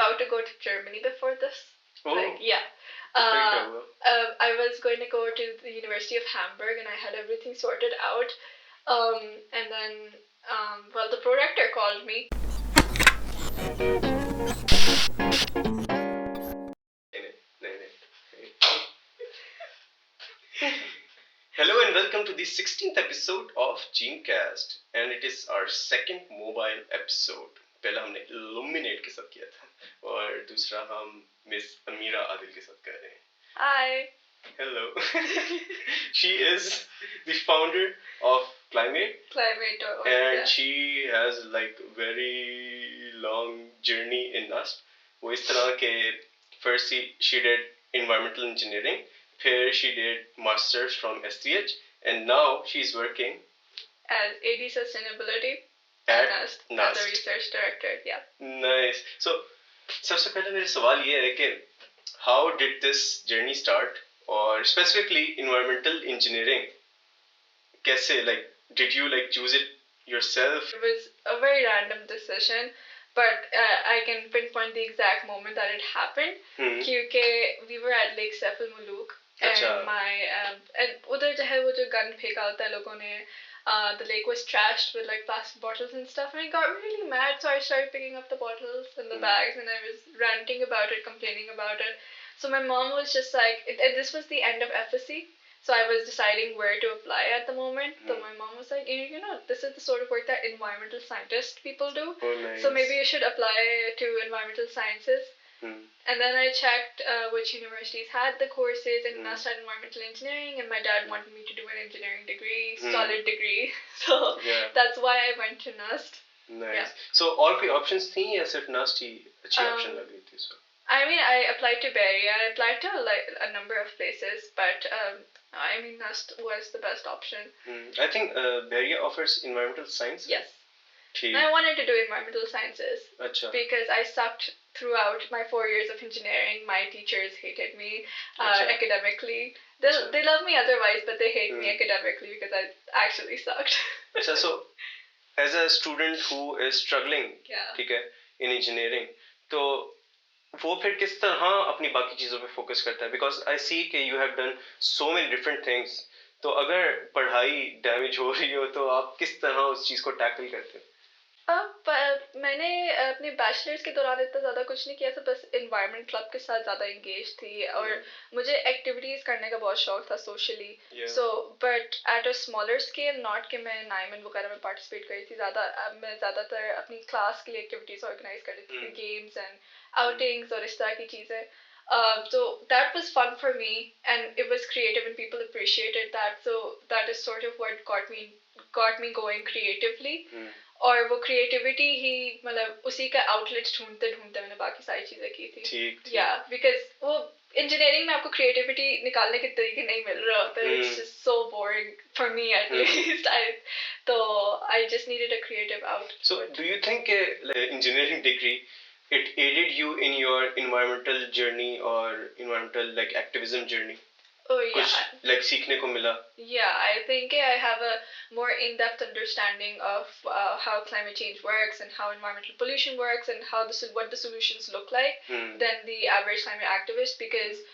about to go to Germany before this. Oh. Like, yeah. I was going to go to the University of Hamburg, and I had everything sorted out. And then, well, the prorector called me. Hello and welcome to the 16th episode of JeemCast, and it is our second mobile episode. पहला हमने Illuminate के साथ किया था और दूसरा हम miss अमीरा आदिल के साथ कर रहे हैं. Hi. Hello. She is the founder of Climate, and yeah. she has like very long journey in NUST. वो इस तरह के first she did environmental engineering, here she did masters from STH, and now she's working as AD Sustainability at NUST NUST. as a research director. Yeah. Nice. So सबसे पहले मेरा सवाल ये है कि how did this journey start, or specifically environmental engineering? कैसे, like, did you like choose it yourself? It was a very random decision, but I can pinpoint the exact moment that it happened. Because we were at Lake Saif al-Muluk, and and उधर जो है वो जो gun फेंका होता है लोगों ने, the lake was trashed with like plastic bottles and stuff, and I got really mad, so I started picking up the bottles and the bags, and I was ranting about it, complaining about it. So my mom was just like, this was the end of FSC, so I was deciding where to apply at the moment. So my mom was like, you know, this is the sort of work that environmental scientist people do. Oh, nice. So maybe you should apply to environmental sciences. And then I checked which universities had the courses, and NUST had environmental engineering, and my dad wanted me to do an engineering degree, solid degree. So that's why I went to NUST. Nice. Yeah. So all the options थी या सिर्फ NUST ही अच्छी option लग रही थी? I mean, I applied to Beria. I applied to like a number of places, but I mean, NUST was the best option. I think Beria offers environmental science. Yes. I wanted to do environmental sciences because I sucked throughout my 4 years of engineering. My teachers hated me academically. They love me otherwise, but they hate me academically because I actually sucked. So as a student who is struggling in engineering, तो वो फिर किस तरह अपनी बाकी चीज़ों पे focus करता है? Because I see कि you have done so many different things. तो अगर पढ़ाई डैमेज हो रही हो तो आप किस तरह उस चीज़ को टैकल करते हैं? मैंने अपने बैचलर्स के दौरान इतना ज़्यादा कुछ नहीं किया था, बस एनवायरनमेंट क्लब के साथ ज़्यादा इंगेज थी, और मुझे एक्टिविटीज़ करने का बहुत शौक था socially. So but at a smaller scale, not कि मैं नाइमन वगैरह में पार्टिसिपेट करी थी ज़्यादा. मैं ज़्यादातर अपनी क्लास के लिए एक्टिविटीज़ ऑर्गेनाइज कर रही थी, गेम्स एंड आउटिंग्स और इस तरह की चीज़ें. So that was fun for me, and it was creative, and people appreciated that. So that is sort of what got me going creatively. और वो क्रिएटिविटी ही मतलब उसी का आउटलेट ढूंढते ढूंढते मैंने बाकी सारी चीज़ें की थी. या बिकॉज वो इंजीनियरिंग में आपको क्रिएटिविटी निकालने के तरीके नहीं मिल रहे होते. It's just so boring for me at least. तो I just needed a creative out. So do you think engineering degree it aided you in your environmental journey or environmental like activism journey? Oh yeah. कुछ like सीखने को मिला? Yeah, I think I have a more in-depth understanding of how climate change works and how environmental pollution works and how what the solutions look like than the average climate activist, because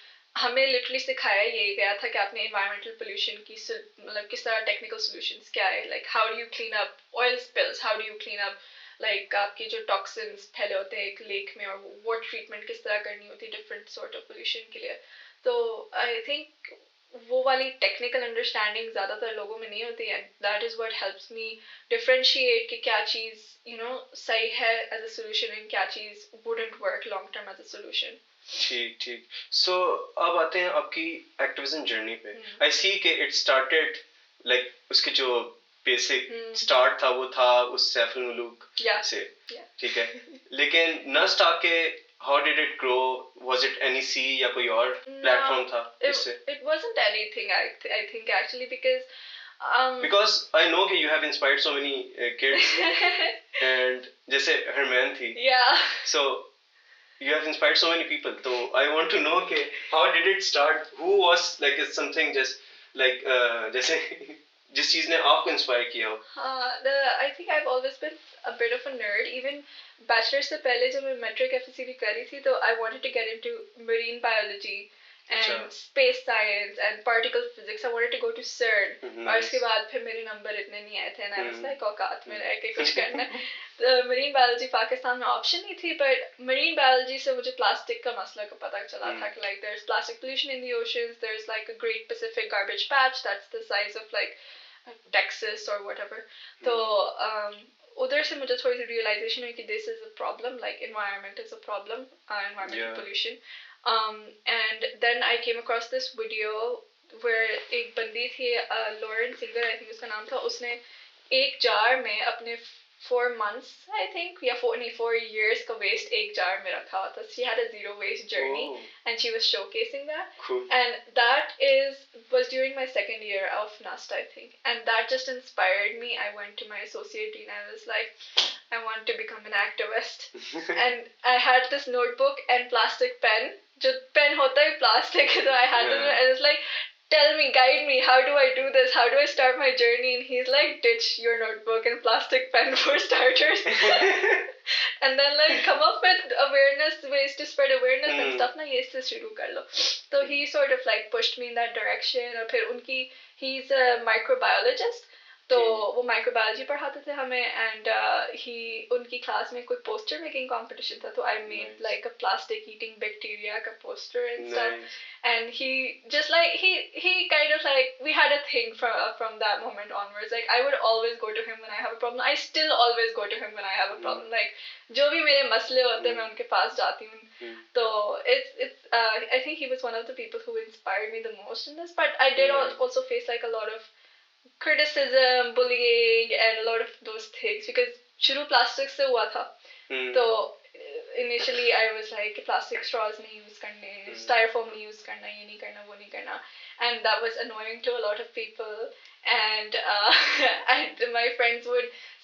हमें literally सिखाया ये गया था कि आपने environmental pollution की मतलब किस तरह technical solutions क्या है, like how do you clean up oil spills, how do you clean up like आपके जो टॉक्सिन्स फैले होते हैं एक लेक में, और वाटर ट्रीटमेंट किस तरह करनी होती है डिफरेंट सॉर्ट ऑफ पोल्यूशन के लिए. तो आई थिंक वो वाली टेक्निकल अंडरस्टैंडिंग ज़्यादातर लोगों में नहीं होती है. That is what helps me differentiate कि क्या चीज़ यू नो सही है एज अ सोल्यूशन एंड क्या चीज़ wouldn't work long term as a solution. ठीक. सो अब आते हैं आपकी एक्टिविज्म जर्नी पे. आई सी कि इट स्टार्टेड लाइक उसके जो बेसिक स्टार्ट था वो था उस सैफ अल-मुलूक से. ठीक है. लेकिन NUST आके how did it grow? Was it NEC या कोई और प्लेटफॉर्म था इससे? It wasn't anything. I think actually because I know that you have inspired so many kids and जैसे हरमैन थी. So you have inspired so many people. So I want to know how did it start? Who was like something just like जैसे जिस चीज ने आपको inspire किया हो? I think I've always been a bit of a nerd. Even bachelor से पहले जब मैं metric FSC भी कर रही थी तो I wanted to get into marine biology and space science and particle physics. I wanted to go to CERN. और उसके बाद फिर मेरे नंबर इतने नहीं आए थे and I was like औकात में रह के कुछ करना है. Marine biology पाकिस्तान में option नहीं थी, but marine biology से मुझे plastic का मसला का पता चला था कि like there's plastic pollution in the oceans, there's like a Great Pacific garbage patch that's the size of like Texas or whatever. तो उधर से मुझे थोड़ी सी realization हुई कि this is a problem, like environment is a problem, environmental pollution. And then I came across this video where एक बंदी थी Lauren Singer I think उसका नाम था, उसने एक jar में अपने 4 months I think 4 years का waste एक jar में रखा हुआ था. She had a zero waste journey and she was showcasing that. Cool. And that was during my second year of NUST I think, and that just inspired me. I went to my associate dean and I was like, I want to become an activist. And I had this notebook and plastic pen. जो pen होता है plastic, so I had this and it's like, tell me, guide me, how do I do this, how do I start my journey? And he's like, ditch your notebook and plastic pen for starters. And then like come up with awareness, ways to spread awareness and stuff ना ये इससे शुरू कर लो. So he sort of like pushed me in that direction. और फिर उनकी, he's a microbiologist, तो वो microbiology पढ़ाते थे हमें, and उनकी class में कोई poster making competition था, तो I made like a plastic eating bacteria का poster and stuff. And he just like he kind of like, we had a thing from that moment onwards. Like I would always go to him when I have a problem. I still always go to him when I have a problem. Like जो भी मेरे मसले होते हैं मैं उनके पास जाती हूँ. तो it's I think he was one of the people who inspired me the most in this. But I did also face like a lot of criticism, bullying, and a lot of those things because शुरू plastic से हुआ था. तो initially I was like plastic straws नहीं use करने, styrofoam नहीं use करना, ये नहीं करना, वो नहीं करना, and that was annoying to a lot of people. And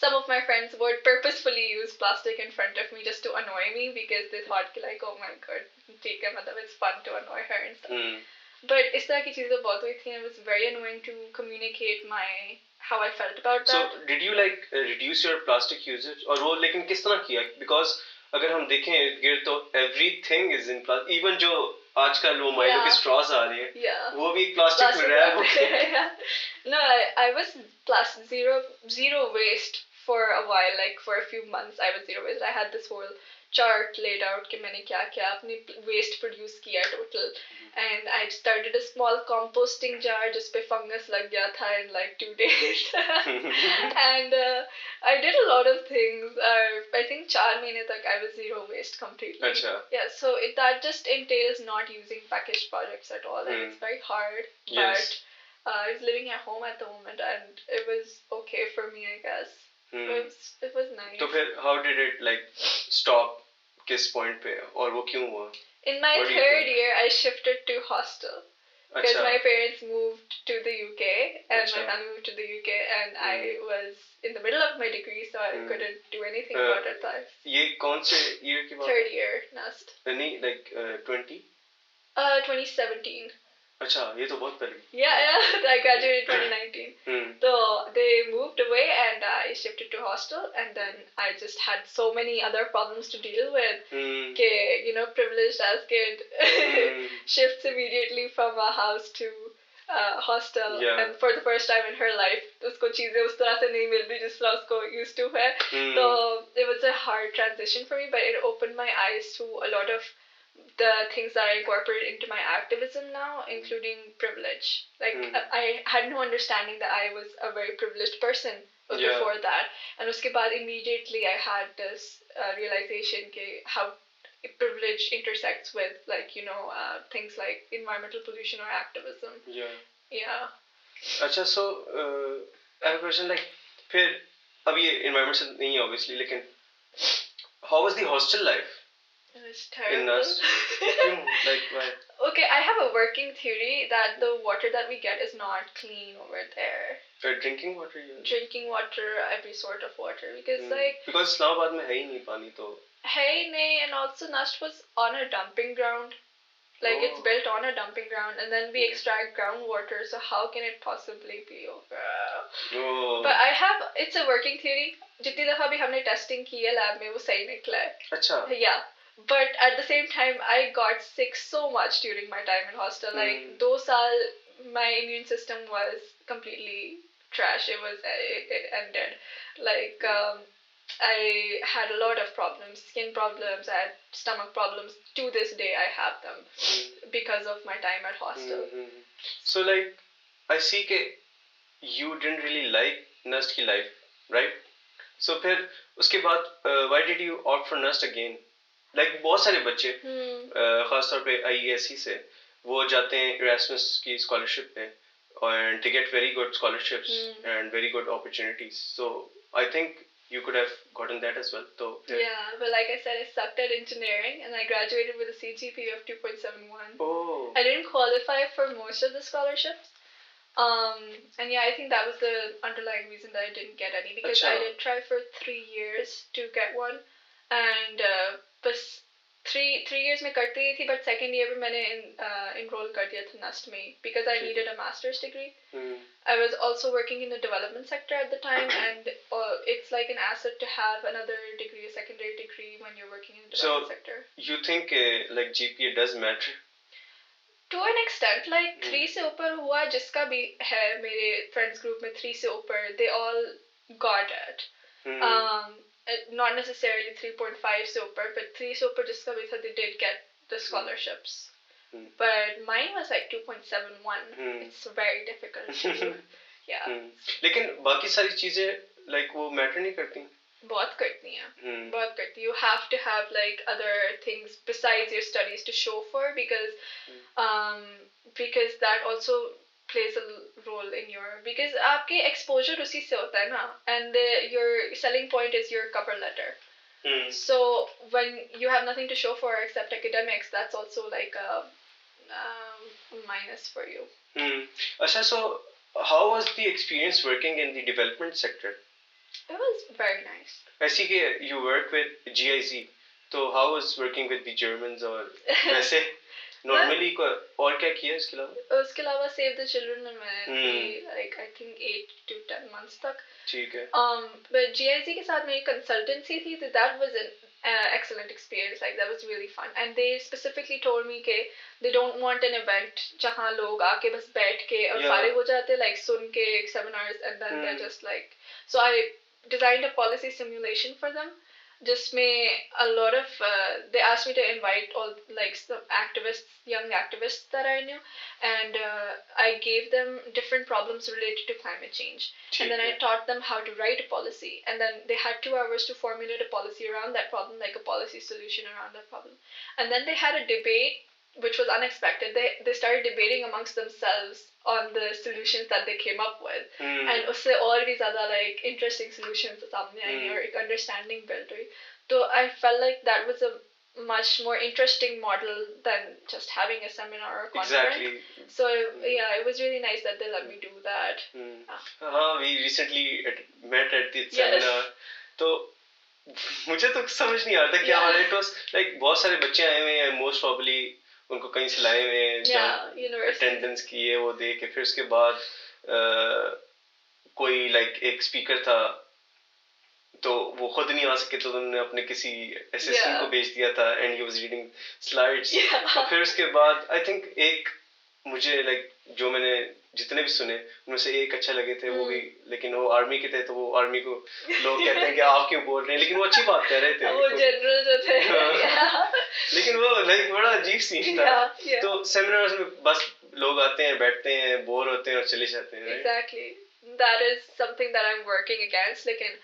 some of my friends would purposefully use plastic in front of me just to annoy me because they thought like, oh my god, ठीक है, मतलब it's fun to annoy her and stuff. But इस तरह की चीजें बहुत हुई थी and it was very annoying to communicate how I felt about that. So did you like reduce your plastic usage, और वो लेकिन किस तरह किया? Because अगर हम देखें इर्द-गिर्द तो everything is in plastic. Even जो आजकल वो माइलो की straws आ रही हैं, वो भी plastic में wrap होते हैं. No, I was zero waste for a while. Like for a few months I was zero waste. I had this whole chart laid out कि मैंने क्या अपनी waste produce किया total. And I started a small composting jar जिस पे fungus लग गया था in like 2 days. And I did a lot of things. I think 4 महीने तक I was zero waste completely. अच्छा. Yeah, so that just entails not using packaged products at all, and it's very hard. Yes. But I was living at home at the moment, and it was okay for me, I guess. It was nice. तो फिर how did it like stop? किस point पे और वो क्यों हुआ? In my third year, I shifted to hostel because my parents moved to the UK and my family moved to the UK, and I was in the middle of my degree, so I couldn't do anything about it. ये कौन से year की बात? Third year, NUST. नहीं, like 2017. अच्छा, ये तो बहुत पहले. Yeah, I graduated 2019. So they moved away and I shifted to hostel, and then I just had so many other problems to deal with. Privileged as kid shifts immediately from a house to hostel, and for the first time in her life, उसको चीजें उस तरह से नहीं मिल रही जिस तरह उसको used to है. So it was a hard transition for me, but it opened my eyes to a lot of the things that I incorporated into my activism now, including privilege. Like I had no understanding that I was a very privileged person before that, and uske baad immediately I had this realization ke how privilege intersects with things like environmental pollution or activism. Yeah. अच्छा, so I have a question, like फिर अब ये environment से नहीं है obviously, लेकिन how was the hostel life? It was terrible. Like why? Okay, I have a working theory that the water that we get is not clean over there. For drinking water? Drinking water, every sort of water, because because Islamabad में है ही नहीं पानी तो. है ही नहीं, and also NUST was on a dumping ground. Like it's built on a dumping ground, and then we extract groundwater. So how can it possibly be over? But it's a working theory. जितनी दफा भी हमने testing की है lab में वो सही निकला है. अच्छा. Yeah. But at the same time, I got sick so much during my time in hostel. Like 2 saal, my immune system was completely trash. It ended. Like I had a lot of problems, skin problems, I had stomach problems. To this day, I have them because of my time at hostel. So like, I see that you didn't really like NUST की life, right? So फिर उसके बाद why did you opt for NUST again? Like बहुत सारे बच्चे खासतौर पे IESE से वो जाते हैं Erasmus की scholarship पे and they get very good scholarships and very good opportunities. So I think you could have gotten that as well. So yeah, but like I said, I sucked at engineering and I graduated with a CGPA of 2.71. Oh. I didn't qualify for most of the scholarships. And yeah, I think that was the underlying reason that I didn't get any, because I did try for 3 years to get one, and but 3 years में करती थी, but second year में मैंने enroll कर दिया था NUST में because I needed a master's degree. I was also working in the development sector at the time, and it's like an asset to have another degree, a secondary degree, when you're working in the development sector. So you think like GPA does matter? To an extent, like 3 से ऊपर हुआ जिसका भी है मेरे friends group में 3 से ऊपर, they all got it. Not necessarily 3.5 से ऊपर, but 3 से ऊपर जिसका भी था, they did get the scholarships. But mine was like 2.71. It's very difficult to do. Yeah. लेकिन बाकी सारी चीजें like वो matter नहीं करती? बहुत करती हैं. बहुत करती. You have to have like other things besides your studies to show for, because that also plays a role in your, because आपके exposure उसी से होता है ना, and your selling point is your cover letter. So when you have nothing to show for except academics, that's also like a minus for you. Asha, so how was the experience working in the development sector? It was very nice. I see that you work with GIZ. So how was working with the Germans or वैसे? Normally और क्या किया इसके अलावा? उसके अलावा Save the Children में like I think 8 to 10 months तक. ठीक है. But GIZ के साथ मेरी consultancy थी, so that was an excellent experience. Like that was really fun, and they specifically told me कि they don't want an event जहाँ लोग आके बस बैठ के और फारिग हो जाते, like सुन के seminars, and then they're just like. So I designed a policy simulation for them. जिसमें a lot of they asked me to invite all like some activists, young activists that I knew, and I gave them different problems related to climate change, and then I taught them how to write a policy, and then they had 2 hours to formulate a policy around that problem, like a policy solution around that problem, and then they had a debate which was unexpected. They started debating amongst themselves on the solutions that they came up with, and उससे और भी ज़्यादा like interesting solutions सामने आई और एक understanding built हुई. So I felt like that was a much more interesting model than just having a seminar or a conference. Exactly. So yeah, it was really nice that they let me do that. We recently met at the seminar. तो मुझे तो समझ नहीं आ रहा था क्या हमारे it was like बहुत सारे बच्चे आए हुए हैं, most probably उनको कहीं से लाए हुए हैं, अटेंडेंस की है वो दे के, फिर उसके बाद कोई like एक स्पीकर था तो वो खुद नहीं आ सके, तो उन्होंने अपने किसी असिस्टेंट को भेज दिया था, and he was reading slides. और फिर उसके बाद I think एक मुझे like जो मैंने जितने भी सुने उनमें से एक अच्छा लगे थे, वो भी, लेकिन वो आर्मी के थे, तो वो आर्मी को लोग कहते हैं कि आप क्यों बोल रहे हैं, लेकिन वो अच्छी बात कह रहे थे, वो जनरल जो थे. लेकिन वो like बड़ा अजीब सीन था. तो सेमिनार्स में बस लोग आते हैं, बैठते हैं, बोर होते हैं और चले जाते हैं. Exactly. That is something that I'm working against. लेकिन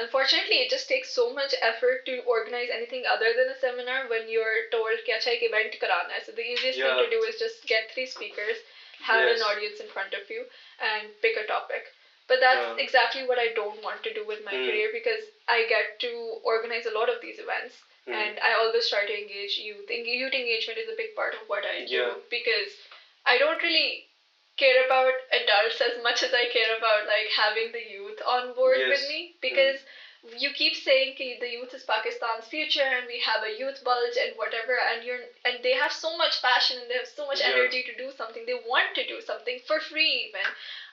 unfortunately, it just takes so much effort to organize anything other than a seminar when you're told कि अच्छा एक event कराना है. So the easiest thing to do is just get 3 speakers, have an audience in front of you, and pick a topic. But that's exactly what I don't want to do with my career, because I get to organize a lot of these events, and I always try to engage youth. Youth engagement is a big part of what I do, because I don't really care about adults as much as I care about like having the youth on board with me, because you keep saying that the youth is Pakistan's future and we have a youth bulge and whatever, and they have so much passion and they have so much energy to do something. They want to do something for free even,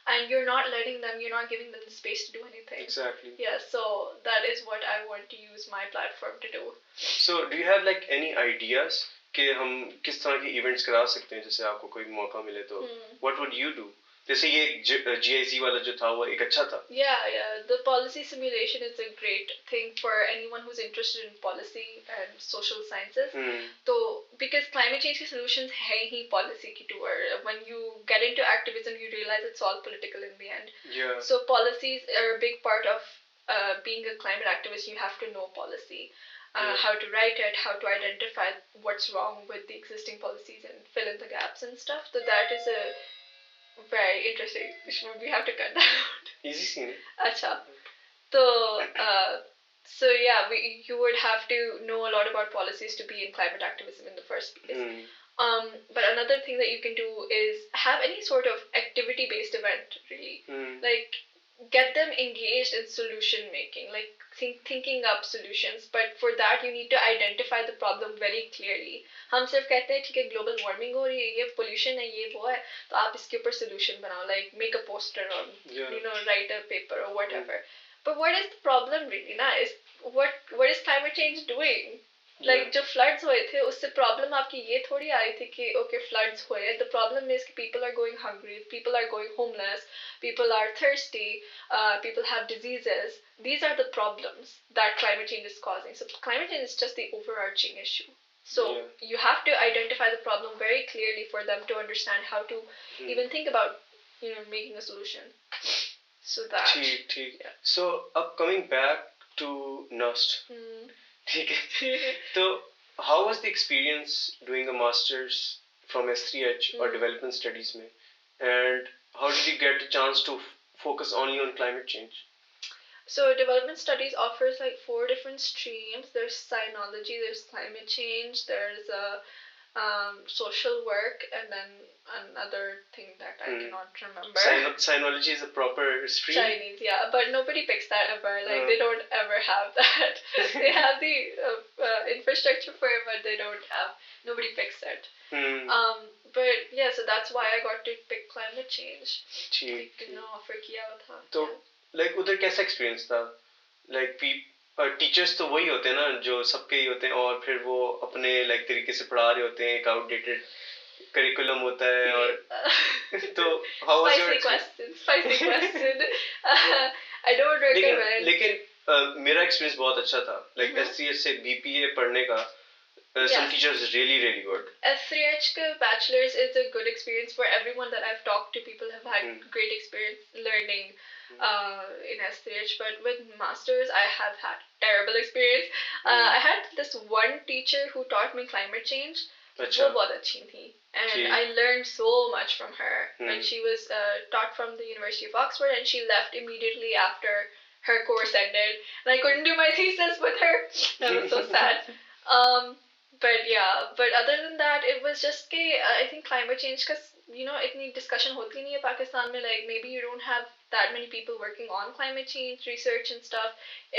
and you're not letting them, you're not giving them the space to do anything. Exactly. Yeah, so that is what I want to use my platform to do. So do you have like any ideas कि हम किस तरह के events करा सकते हैं जैसे आपको कोई मौका मिले तो what would you do? जैसे ये GIZ वाला जो था वो एक अच्छा था. Yeah, the policy simulation is a great thing for anyone who's interested in policy and social sciences. So because climate change solutions है ही policy की tour. When you get into activism, you realize it's all political in the end. Yeah. So policies are a big part of being a climate activist. You have to know policy. How to write it, how to identify what's wrong with the existing policies and fill in the gaps and stuff. So that is a very interesting. We have to cut that out. Easy scene. Acha. So yeah, you would have to know a lot about policies to be in climate activism in the first place. But another thing that you can do is have any sort of activity-based event, really. Like, get them engaged in solution making, like thinking up solutions. But for that, you need to identify the problem very clearly. हम सिर्फ कहते हैं ठीक है global warming हो रही है, ये pollution है, ये वो है, तो आप इसके ऊपर solution बनाओ, like make a poster or write a paper or whatever. But what is the problem really? Na? What is climate change doing? Like जो floods हुए थे उससे problem आपकी ये थोड़ी आ रही थी कि okay floods हुए. The problem is कि people are going hungry, people are going homeless, people are thirsty, people have diseases. These are the problems that climate change is causing. So climate change is just the overarching issue. So you have to identify the problem very clearly for them to understand how to even think about making a solution. So that. Yeah. So coming back to NUST. So how was the experience doing a master's from S3H or development studies में? And how did you get a chance to focus only on climate change? So development studies offers like 4 different streams. There's sinology, there's climate change, there's social work, and then another thing that I cannot remember. Sinology is a proper stream? Chinese, yeah, but nobody picks that ever. Like they don't ever have that. They have the infrastructure for it, but nobody picks it. But yeah, so that's why I got to pick climate change. Offer किया था. तो like उधर कैसा experience था? Like teachers तो वही होते हैं ना जो सबके ही होते हैं और फिर वो अपने like तरीके से पढ़ा रहे होते हैं, एक outdated curriculum होता है और तो how was your experience? Spicy question. I don't recommend. लेकिन मेरा experience बहुत अच्छा था. Like S3H से BPA पढ़ने का some teachers really good. S3H bachelor's is a good experience for everyone that I've talked to. People have had great experience learning in S3H, but with masters I have had terrible experience. I had this one teacher who taught me climate change. वो बहुत अच्छी थी, and I learned so much from her. And she was taught from the University of Oxford, and she left immediately after her course ended, and I couldn't do my thesis with her. That was so sad. But other than that, it was just I think climate change, because itni discussion hoti nahi hai Pakistan mein. Like maybe you don't have that many people working on climate change research and stuff,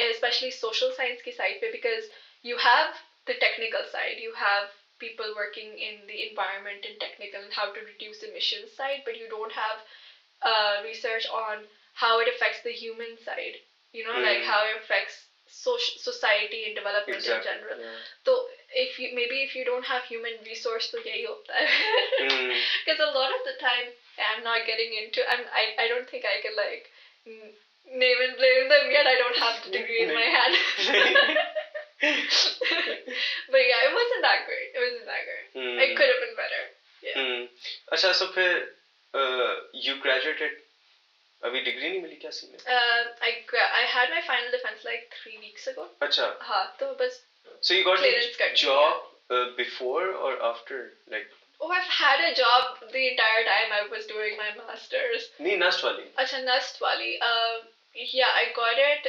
especially social science ki side pe, because you have the technical side, you have people working in the environment and technical and how to reduce emissions side, but you don't have research on how it affects the human side, like how it affects society and development in general. So if you don't have human resource, तो यही होता है. Because a lot of the time I'm not getting into, I don't think I can like name and blame them yet. I don't have the degree in my hand. But yeah, it wasn't that great. It could have been better. Yeah. अच्छा, so फिर you graduated. अभी degree नहीं मिली क्या scene है? I had my final defense like 3 weeks ago. अच्छा. हाँ, तो बस. So you got a job before or after, like? Oh, I've had a job the entire time I was doing my masters. नहीं, NUST वाली. अच्छा, NUST वाली. Yeah, I got it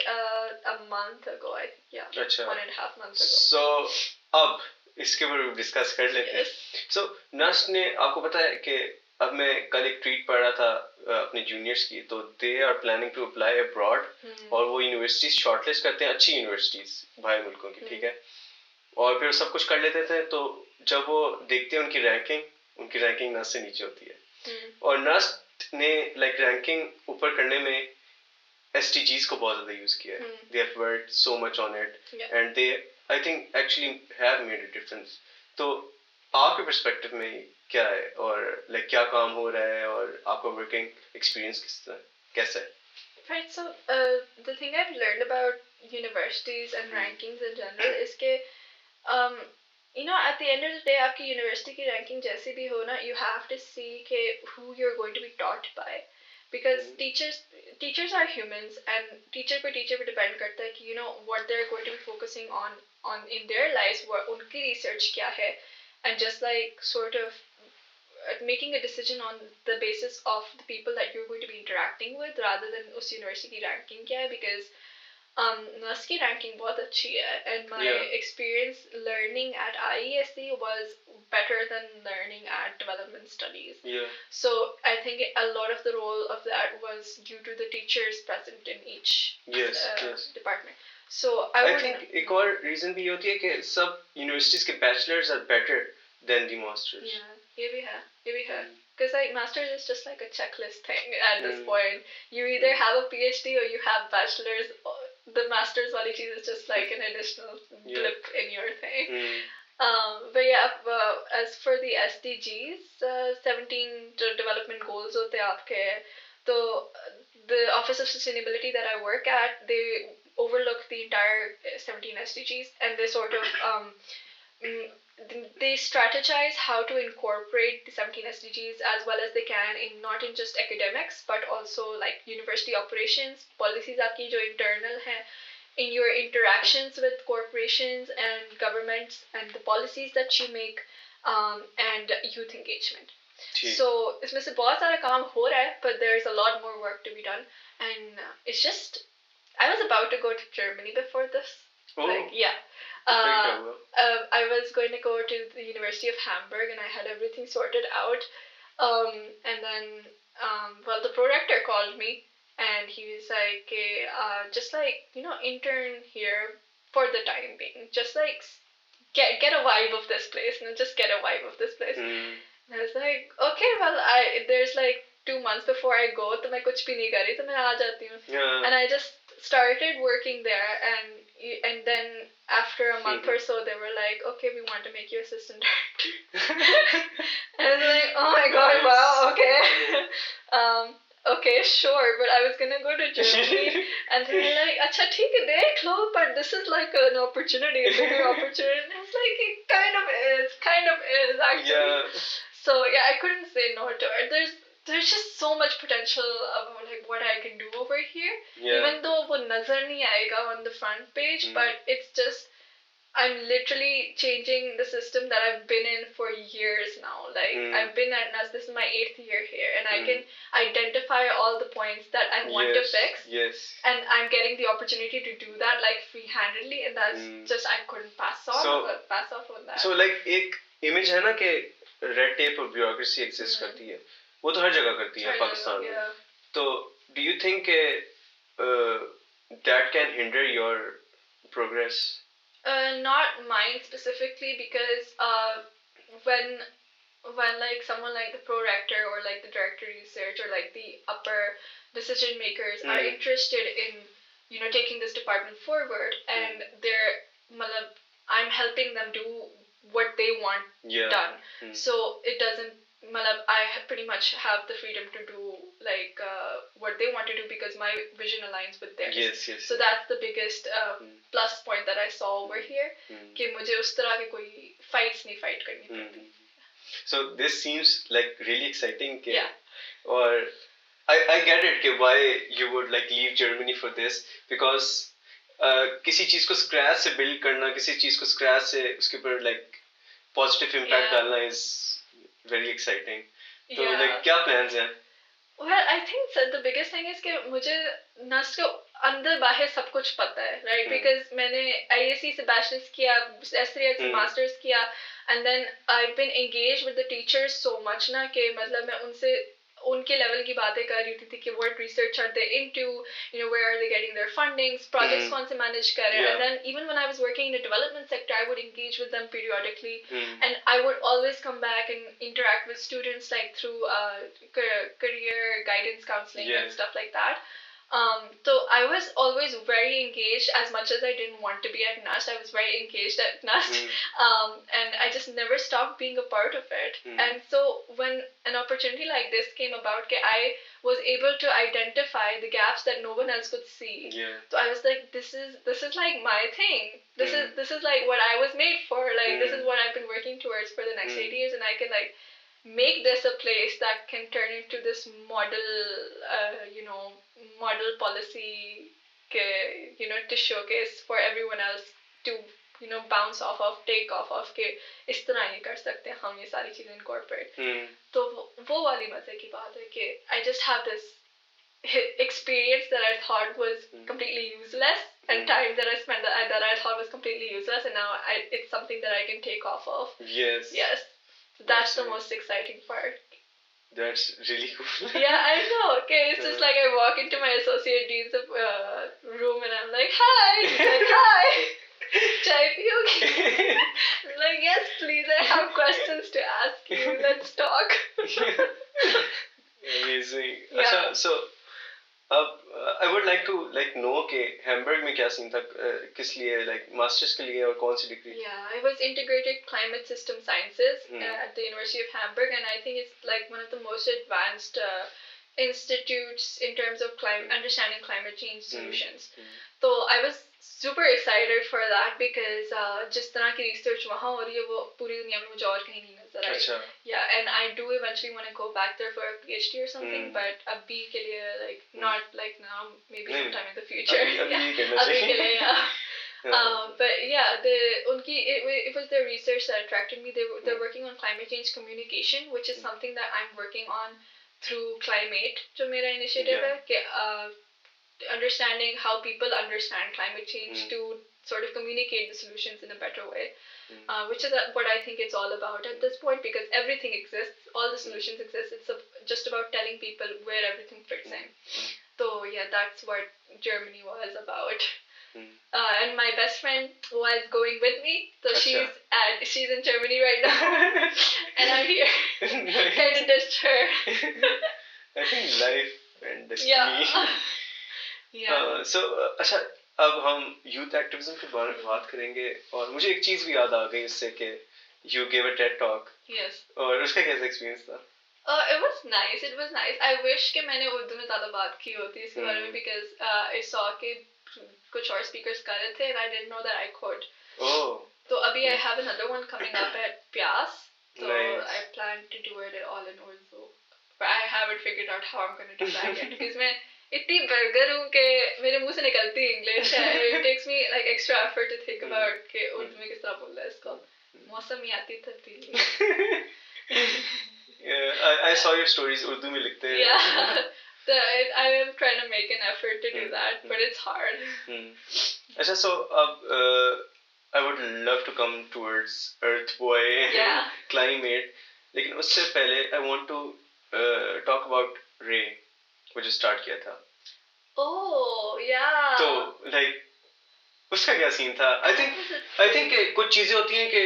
a month ago. I think, yeah. अच्छा. 1.5 months ago. So अब इसके ऊपर discuss कर लेते हैं. So NUST ने आपको पता है कि अब मैं कल एक ट्वीट पढ़ रहा था अपने जूनियर्स की, तो they are planning to apply abroad, और वो यूनिवर्सिटीज शॉर्टलिस्ट करते हैं, अच्छी यूनिवर्सिटीज बाहर मुल्कों की, ठीक है, और फिर सब कुछ कर लेते थे। तो जब वो देखते हैं उनकी रैंकिंग नस्ट से नीचे होती है, और नस्ट ने लाइक रैंकिंग ऊपर करने में SDGs को बहुत ज़्यादा यूज़ किया है. They have worked so much on it, and they, I think, actually have made a difference. तो आपके पर्सपेक्टिव में क्या है, और लाइक क्या काम हो रहा है, और आपका वर्किंग एक्सपीरियंस कैसा है? Right, so the thing I've learned about universities and rankings in general is कि you know, at the end of the day, आपकी यूनिवर्सिटी की रैंकिंग जैसी भी हो ना, you have to see कि who you're going to be taught by. Because teachers are humans, and teacher पे depend करता है कि you know what they're going to be focusing on in their lives, what उनकी research क्या है, and just like sort of making a decision on the basis of the people that you're going to be interacting with, rather than उस university की ranking क्या है. Because NUST की ranking बहुत अच्छी है, and my experience learning at IESC was better than learning at development studies. So I think a lot of the role of that was due to the teachers present in each department. So I think एक और reason भी होती है कि सब universities के bachelors are better than the masters. Yeah, ये भी है. Because like masters is just like a checklist thing at this point. You either have a PhD or you have bachelors. The master's wali cheez is just like an additional blip in your thing. But yeah, as for the SDGs, 17 development goals hote aapke. So the Office of Sustainability that I work at, they overlook the entire 17 SDGs, and they sort of they strategize how to incorporate the 17 SDGs as well as they can in not in just academics but also like university operations, policies aapki jo internal hai, in your interactions with corporations and governments, and the policies that you make, and youth engagement. So isme se bahut sara kaam ho raha hai, but there's a lot more work to be done, and it's just I was about to go to Germany before this. Like, yeah. I was going to go to the University of Hamburg, and I had everything sorted out. And then, well, the prorector called me, and he was like, just like, you know, intern here for the time being. Just like, get a vibe of this place, and just get a vibe of this place. And I was like, okay, well, there's like 2 months before I go, तो मैं कुछ भी नहीं कर रही, तो मैं आ जाती हूँ. And I just started working there, and then after a month or so, they were like, okay, we want to make you assistant director. And I was like, oh my god, wow, okay. Okay, sure, but I was gonna go to Germany, and they were like, acha, theek hai, dekh lo, but this is like an opportunity, a bigger opportunity. And I was like, it kind of is, actually. So yeah, I couldn't say no to it. There's just so much potential of like what I can do over here. Even though wo nazar nahi aayega on the front page, but it's just I'm literally changing the system that I've been in for years now. Like I've been at NUST, this is my 8th year here, and I can identify all the points that I want to fix. And I'm getting the opportunity to do that like free-handedly, and that's just I couldn't pass off on that. So like एक image है ना कि red tape और bureaucracy exist करती है, वो तो हर जगह करती है पाकिस्तान में. तो do you think that can hinder your progress? Not mine specifically, because when like someone like the prorector or like the director of research or like the upper decision makers are interested in, you know, taking this department forward, and I'm helping them do what they want done. So it doesn't, I pretty much have the freedom to do like what they want to do because my vision aligns with theirs. So that's the biggest plus point that I saw over here, कि मुझे उस तरह के कोई fights नहीं fight करनी पड़ती. So this seems like really exciting. Or I get it कि why you would like leave Germany for this, because किसी चीज को scratch से build करना, किसी चीज को scratch से उसके ऊपर like positive impact डालना is very exciting. So like क्या plans हैं? Well, I think the biggest thing is कि मुझे NUST को अंदर बाहर सब कुछ पता है, right? Because मैंने IAC से bachelor's किया, SREX से master's किया, and then I've been engaged with the teachers so much ना कि मतलब मैं उनसे उनके लेवल की बातें कर रही थी कि what research are they into, you know, where are they getting their fundings, projects कौन से manage कर रहे हैं, and then even when I was working in the development sector, I would engage with them periodically, and I would always come back and interact with students like through career guidance counseling and stuff like that. So I was always very engaged. As much as I didn't want to be at NUST, I was very engaged at NUST, and I just never stopped being a part of it. And so when an opportunity like this came about, I was able to identify the gaps that no one else could see. So I was like, this is like my thing. This is like what I was made for. Like this is what I've been working towards for the next 8 years, and I can like make this a place that can turn into this model, model policy, to showcase for everyone else to, bounce off of, take off of, के इस तरह ये कर सकते हैं हम ये सारी चीजें incorporate. तो वो वाली मजे की बात है कि I just have this experience that I thought was completely useless, and time that I spent that I thought was completely useless, and now it's something that I can take off of. Yes. So that's the most exciting part. That's really cool. Yeah, I know. Okay, it's just like I walk into my associate dean's room and I'm like, hi. He's like, hi. Chai piyogi? I'm like, yes, please. I have questions to ask you. Let's talk. Amazing. Yeah. Achha, so I would like to know कि Hamburg में क्या scene था, किस लिए like masters के लिए और कौन सी degree? Yeah, I was integrated climate system sciences at the University of Hamburg, and I think it's like one of the most advanced institutes in terms of understanding climate change solutions. So I was super excited for that because जिस तरह की research वहाँ हो रही है वो पूरी दुनिया में मुझे और कहीं नहीं नजर आई. Yeah, and I do eventually want to go back there for a PhD or something, but अभी के लिए like not like now, maybe sometime in the future. अभी के लिए yeah. But yeah, it was their research that attracted me. They're working on climate change communication, which is something that I'm working on through Climate, जो मेरा initiative है कि understanding how people understand climate change to sort of communicate the solutions in a better way, which is what I think it's all about at this point, because everything exists, all the solutions exist. It's just about telling people where everything fits in. So yeah, that's what Germany was about. And my best friend was going with me, so she's in Germany right now, and I'm here trying to ditch her. I think life and destiny. Yeah. So अच्छा, अब हम youth activism के बारे में बात करेंगे, और मुझे एक चीज भी याद आ गई इससे कि you gave a TED talk. Yes. और उसका कैसा experience था? It was nice. It was nice. I wish कि मैंने उर्दू में ज़्यादा बात की होती इसके बारे में, because I saw कि कुछ और speakers कर रहे थे, and I didn't know that I could. Oh. So अभी I have another one coming up at Pyas. So nice. I plan to do it all in Urdu, but I haven't figured out how I'm going to do that yet, because मैं इतनी burger हूँ कि मेरे मुंह से निकलती English है. It takes me like extra effort to think about कि उर्दू में किस तरह बोलना है इसको. मौसम ही आती तब्दीली. Yeah, I saw your stories Urdu में लिखते हैं. Yeah. So I am trying to make an effort to do that, but it's hard. अच्छा, so I would love to come towards Earth Boy and Climate, लेकिन उससे पहले I want to talk about RAE, वो जो start किया था. Oh yeah. तो like उसका क्या सीन था? I think कि कुछ चीजें होती हैं कि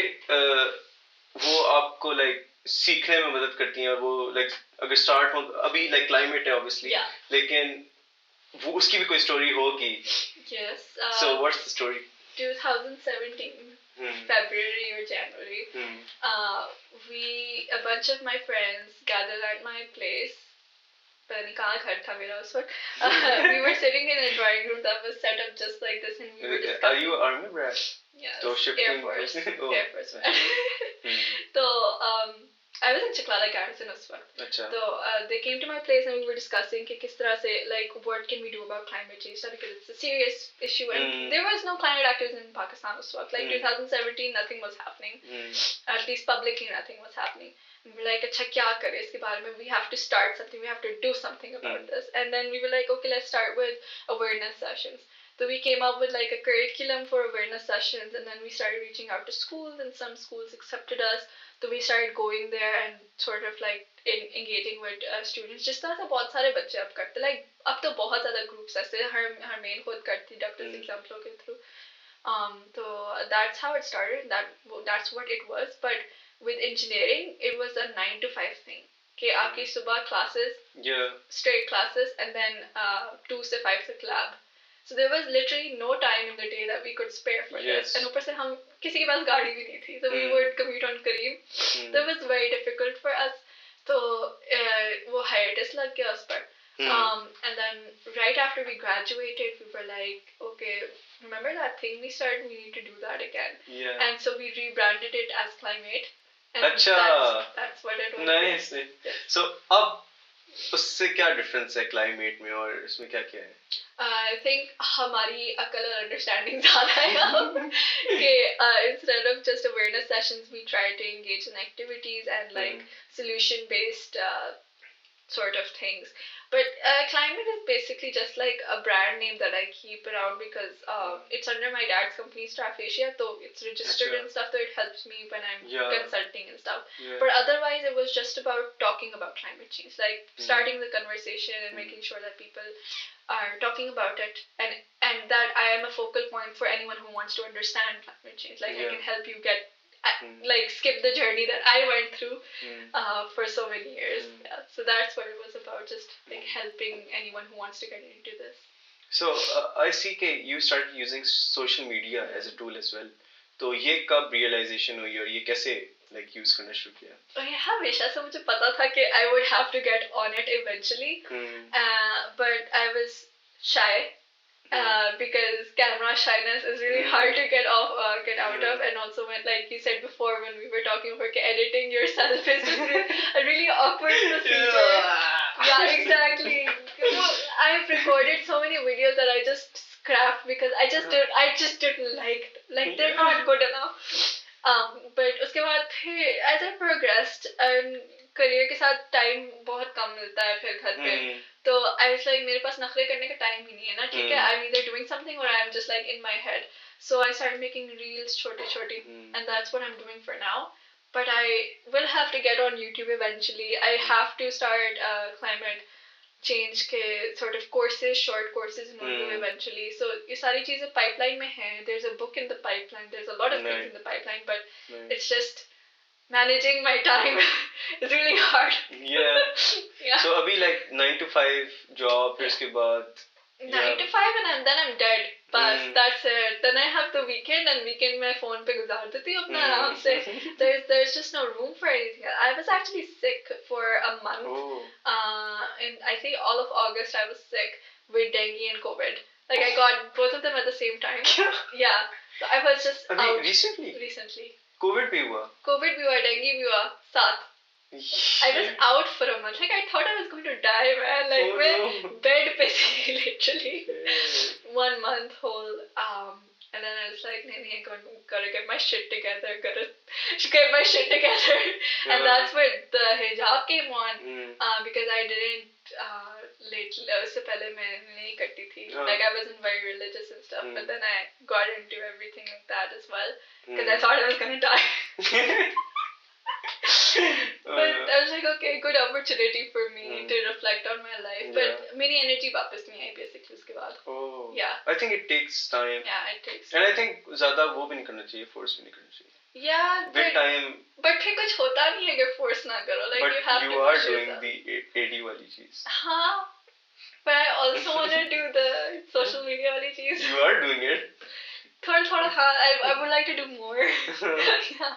वो आपको like सीखने में मदद करती हैं, और वो like अगर start हो अभी like climate है obviously, लेकिन वो उसकी भी कोई story होगी. Yes. So what's the story? 2017 February or January. A bunch of my friends gathered at my place. पता नहीं कहाँ घर था मेरा उस वक्त. We were sitting in a drawing room that was set up just like this, and we were discussing. Are you an army brat? Yes. So Air Force. Air Force. So I was in Chaklala garrison उस वक्त. अच्छा. So they came to my place and we were discussing कि किस तरह से like what can we do about climate change because it's a serious issue and there was no climate activism in Pakistan उस वक्त. Like 2017 nothing was happening. At least publicly nothing was happening. We were like अच्छा क्या करें इसके बारे में, we have to start something, we have to do something about this. And then we were like okay, let's start with awareness sessions. So we came up with like a curriculum for awareness sessions and then we started reaching out to schools and some schools accepted us. So we started going there and sort of like engaging with students. जिस तरह से बहुत सारे बच्चे अब करते, like अब तो बहुत ज़्यादा groups ऐसे हर main खुद करती डॉक्टर एग्जाम्पलों के through. So that's how it started. That's what it was. But with engineering, it was a 9 to 5 thing. कि आपकी सुबह classes, straight classes, and then 2 से 5 तक lab. So there was literally no time in the day that we could spare for this. And ऊपर से हम किसी के पास गाड़ी भी नहीं थी. So we would commute on Kareem. That was very difficult for us. So वो hiatus लग गया उस पर. And then right after we graduated, we were like, okay, remember that thing we started? We need to do that again. Yeah. And so we rebranded it as Climate. And that's what it was. Nice. So अब उससे क्या difference है climate में और इसमें क्या क्या है? I think हमारी अकल और understanding ज़्यादा है अब कि instead of just awareness sessions, we try to engage in activities and like solution-based sort of things. But Climate is basically just like a brand name that I keep around because it's under my dad's company, Staff Asia, so it's registered and stuff, so it helps me when I'm consulting and stuff. But otherwise, it was just about talking about climate change, like starting the conversation and making sure that people are talking about it and that I am a focal point for anyone who wants to understand climate change. Like I can help you get like skip the journey that I went through for so many years. Yeah. So that's what it was about, just like helping anyone who wants to get into this. So I see that you started using social media as a tool as well. तो ये कब realization हुई और ये कैसे like use करना शुरू किया? हमेशा से मुझे पता था कि I would have to get on it eventually, but I was shy. Because camera shyness is really hard to get out of, and also when, like you said before, when we were talking about editing yourself is just a really awkward procedure. Yeah, exactly. I've recorded so many videos that I just scrapped because I just didn't like they're not good enough. But उसके बाद फिर as I progressed and career के साथ time बहुत कम मिलता है फिर घर पे, तो I was like मेरे पास नखरे करने का time ही नहीं है ना, ठीक है, I'm either doing something or I'm just like in my head. So I started making reels छोटे and that's what I'm doing for now. But I will have to get on YouTube eventually. I have to start climate change के sort of courses, short courses in Urdu eventually. So ये सारी चीजें pipeline में हैं. There's a book in the pipeline. There's a lot of things in the pipeline, but it's just managing my time is really hard. Yeah. So अभी like 9 to 5 job, फिर उसके बाद 9 to 5 and then I'm dead. Bas, that's it. Then I have the weekend and weekend मैं phone पे गुजार देती हूँ अपना आराम से. There's just no room for anything else. I was actually sick for a month. And I think all of August I was sick with dengue and COVID. Like I got both of them at the same time. Yeah. So I was just out. Recently. COVID भी हुआ? COVID भी हुआ, dengue भी हुआ, साथ. I was out for a month. Like I thought I was going to die, man. Like मैं bed पे थी literally 1 month whole. And then I was like, nee, gotta get my shit together. And that's where the hijab came on. Because I didn't lately. उससे पहले मैं नहीं करती थी. Like I wasn't very religious and stuff. But then I got into everything like that as well. Because I thought I was gonna die. But I was like, okay, good opportunity for me to reflect on my life. But मेरी energy वापस नहीं आई basically उसके बाद. Oh. Yeah. I think it takes time. Yeah, it takes time. And I think ज़्यादा वो भी नहीं करना चाहिए, force भी नहीं करना चाहिए. Yeah. With time. But फिर कुछ होता नहीं है अगर force ना करो. Like but you have to. But you are doing the AD वाली चीज़. हाँ. But I also want to do the social media वाली चीज़. You are doing it. थोड़ा हाँ. I would like to do more. Yeah.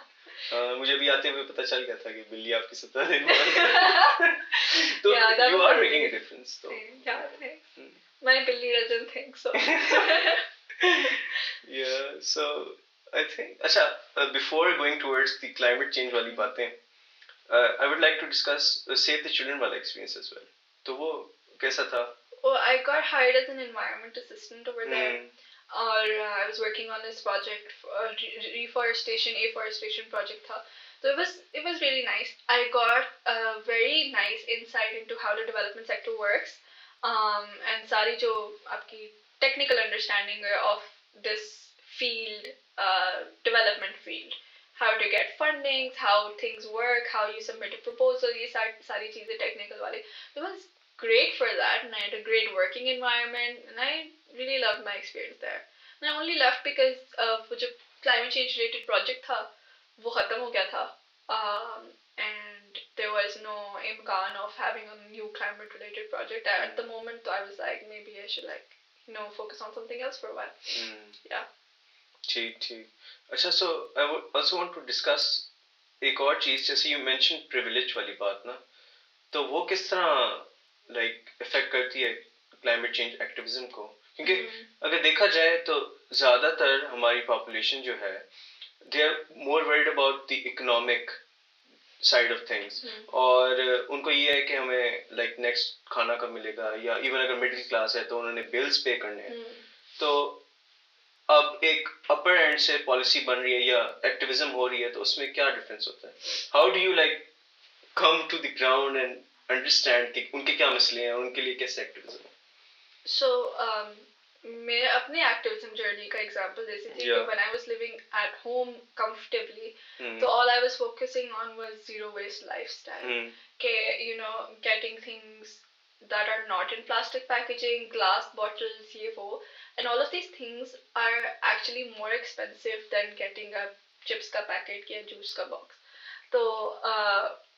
मुझे भी आते हुए पता चल गया था कि बिल्ली आपकी 17 दिन में तो you are making a difference तो yeah, thanks. My बिल्ली doesn't think so. Yeah, so I think अच्छा before going towards the climate change वाली बातें I would like to discuss Save the Children वाला experience as well. तो वो कैसा था? Well, I got hired as an environment assistant over there. I was working on this project, afforestation project tha. So it was really nice. I got a very nice insight into how the development sector works, and सारी जो आपकी technical understanding of this field, development field, how to get fundings, how things work, how you submit a proposal, ये सारी चीजें technical वाली. It was great for that, and I had a great working environment, and I really loved my experience there. And I only left because वो जो climate change related project था वो खत्म हो गया था, and there was no imkan of having a new climate related project at the moment. So I was like, maybe I should focus on something else for a while. Yeah. ठीक. अच्छा, so I would also want to discuss एक और चीज, जैसे you mentioned privilege वाली बात ना, तो वो किस तरह affect करती है climate change activism को? क्योंकि अगर देखा जाए तो ज़्यादातर हमारी population जो है, they are more worried about the economic side of things, और उनको ये है कि हमें next खाना कब मिलेगा, या even अगर middle class है तो उन्होंने bills pay करने हैं. तो अब एक upper end से policy बन रही है या activism हो रही है, तो उसमें क्या difference होता है? How do you come to the ground and understand कि उनके क्या मसले हैं, उनके लिए कैसे activism? So मैं अपने activism journey का example देती थी कि when I was living at home comfortably, so all I was focusing on was zero waste lifestyle. Getting things that are not in plastic packaging, glass bottles, ये वो, and all of these things are actually more expensive than getting a chips का packet या juice का box. So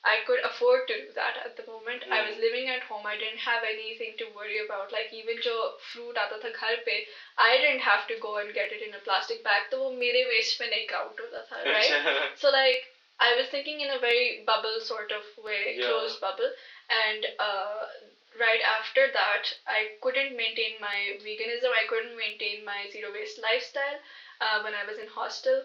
I could afford to do that at the moment. I was living at home. I didn't have anything to worry about. Even जो fruit आता था घर पे, I didn't have to go and get it in a plastic bag. तो वो मेरे waste में नहीं count होता था, right? So I was thinking in a very bubble sort of way, closed bubble. And right after that, I couldn't maintain my veganism. I couldn't maintain my zero waste lifestyle when I was in hostel.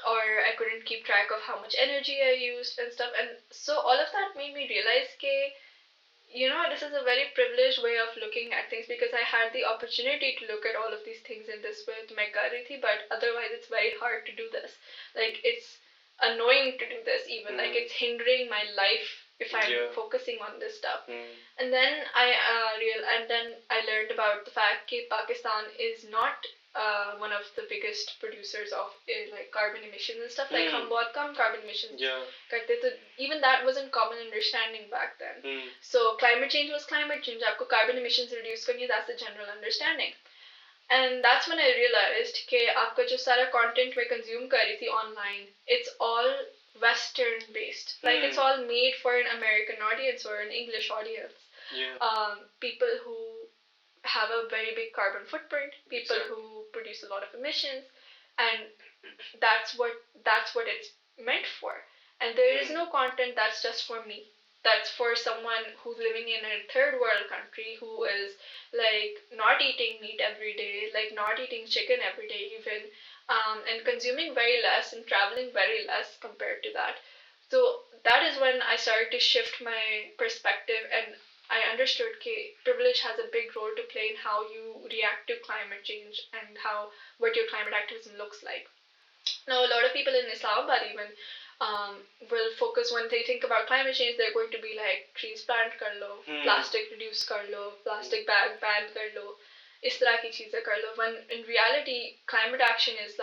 Or I couldn't keep track of how much energy I used and stuff. And so all of that made me realize that, this is a very privileged way of looking at things, because I had the opportunity to look at all of these things in this way, but otherwise it's very hard to do this. It's annoying to do this even. It's hindering my life if I'm focusing on this stuff. And then I learned about the fact that Pakistan is not one of the biggest producers of carbon emissions and stuff. हम बहुत कम carbon emissions करते, तो even that wasn't common understanding back then. So climate change was climate change. आपको carbon emissions reduce करनी है, that's the general understanding. And that's when I realized that आपका जो सारा content मैं consume कर रही थी online, it's all Western based. It's all made for an American audience or an English audience. People who have a very big carbon footprint, people who produce a lot of emissions, and that's what it's meant for. And there is no content that's just for me. That's for someone who's living in a third world country, who is not eating meat every day, not eating chicken every day even, and consuming very less and traveling very less compared to that. So that is when I started to shift my perspective, and I understood that privilege has a big role to play in how you react to climate change and what your climate activism looks like. Now, a lot of people in Islamabad even will focus, when they think about climate change, they're going to be like, trees plant kar lo, plastic reduce kar lo, plastic bag ban kar lo, is tarah ki cheezein kar lo. When in reality, climate action is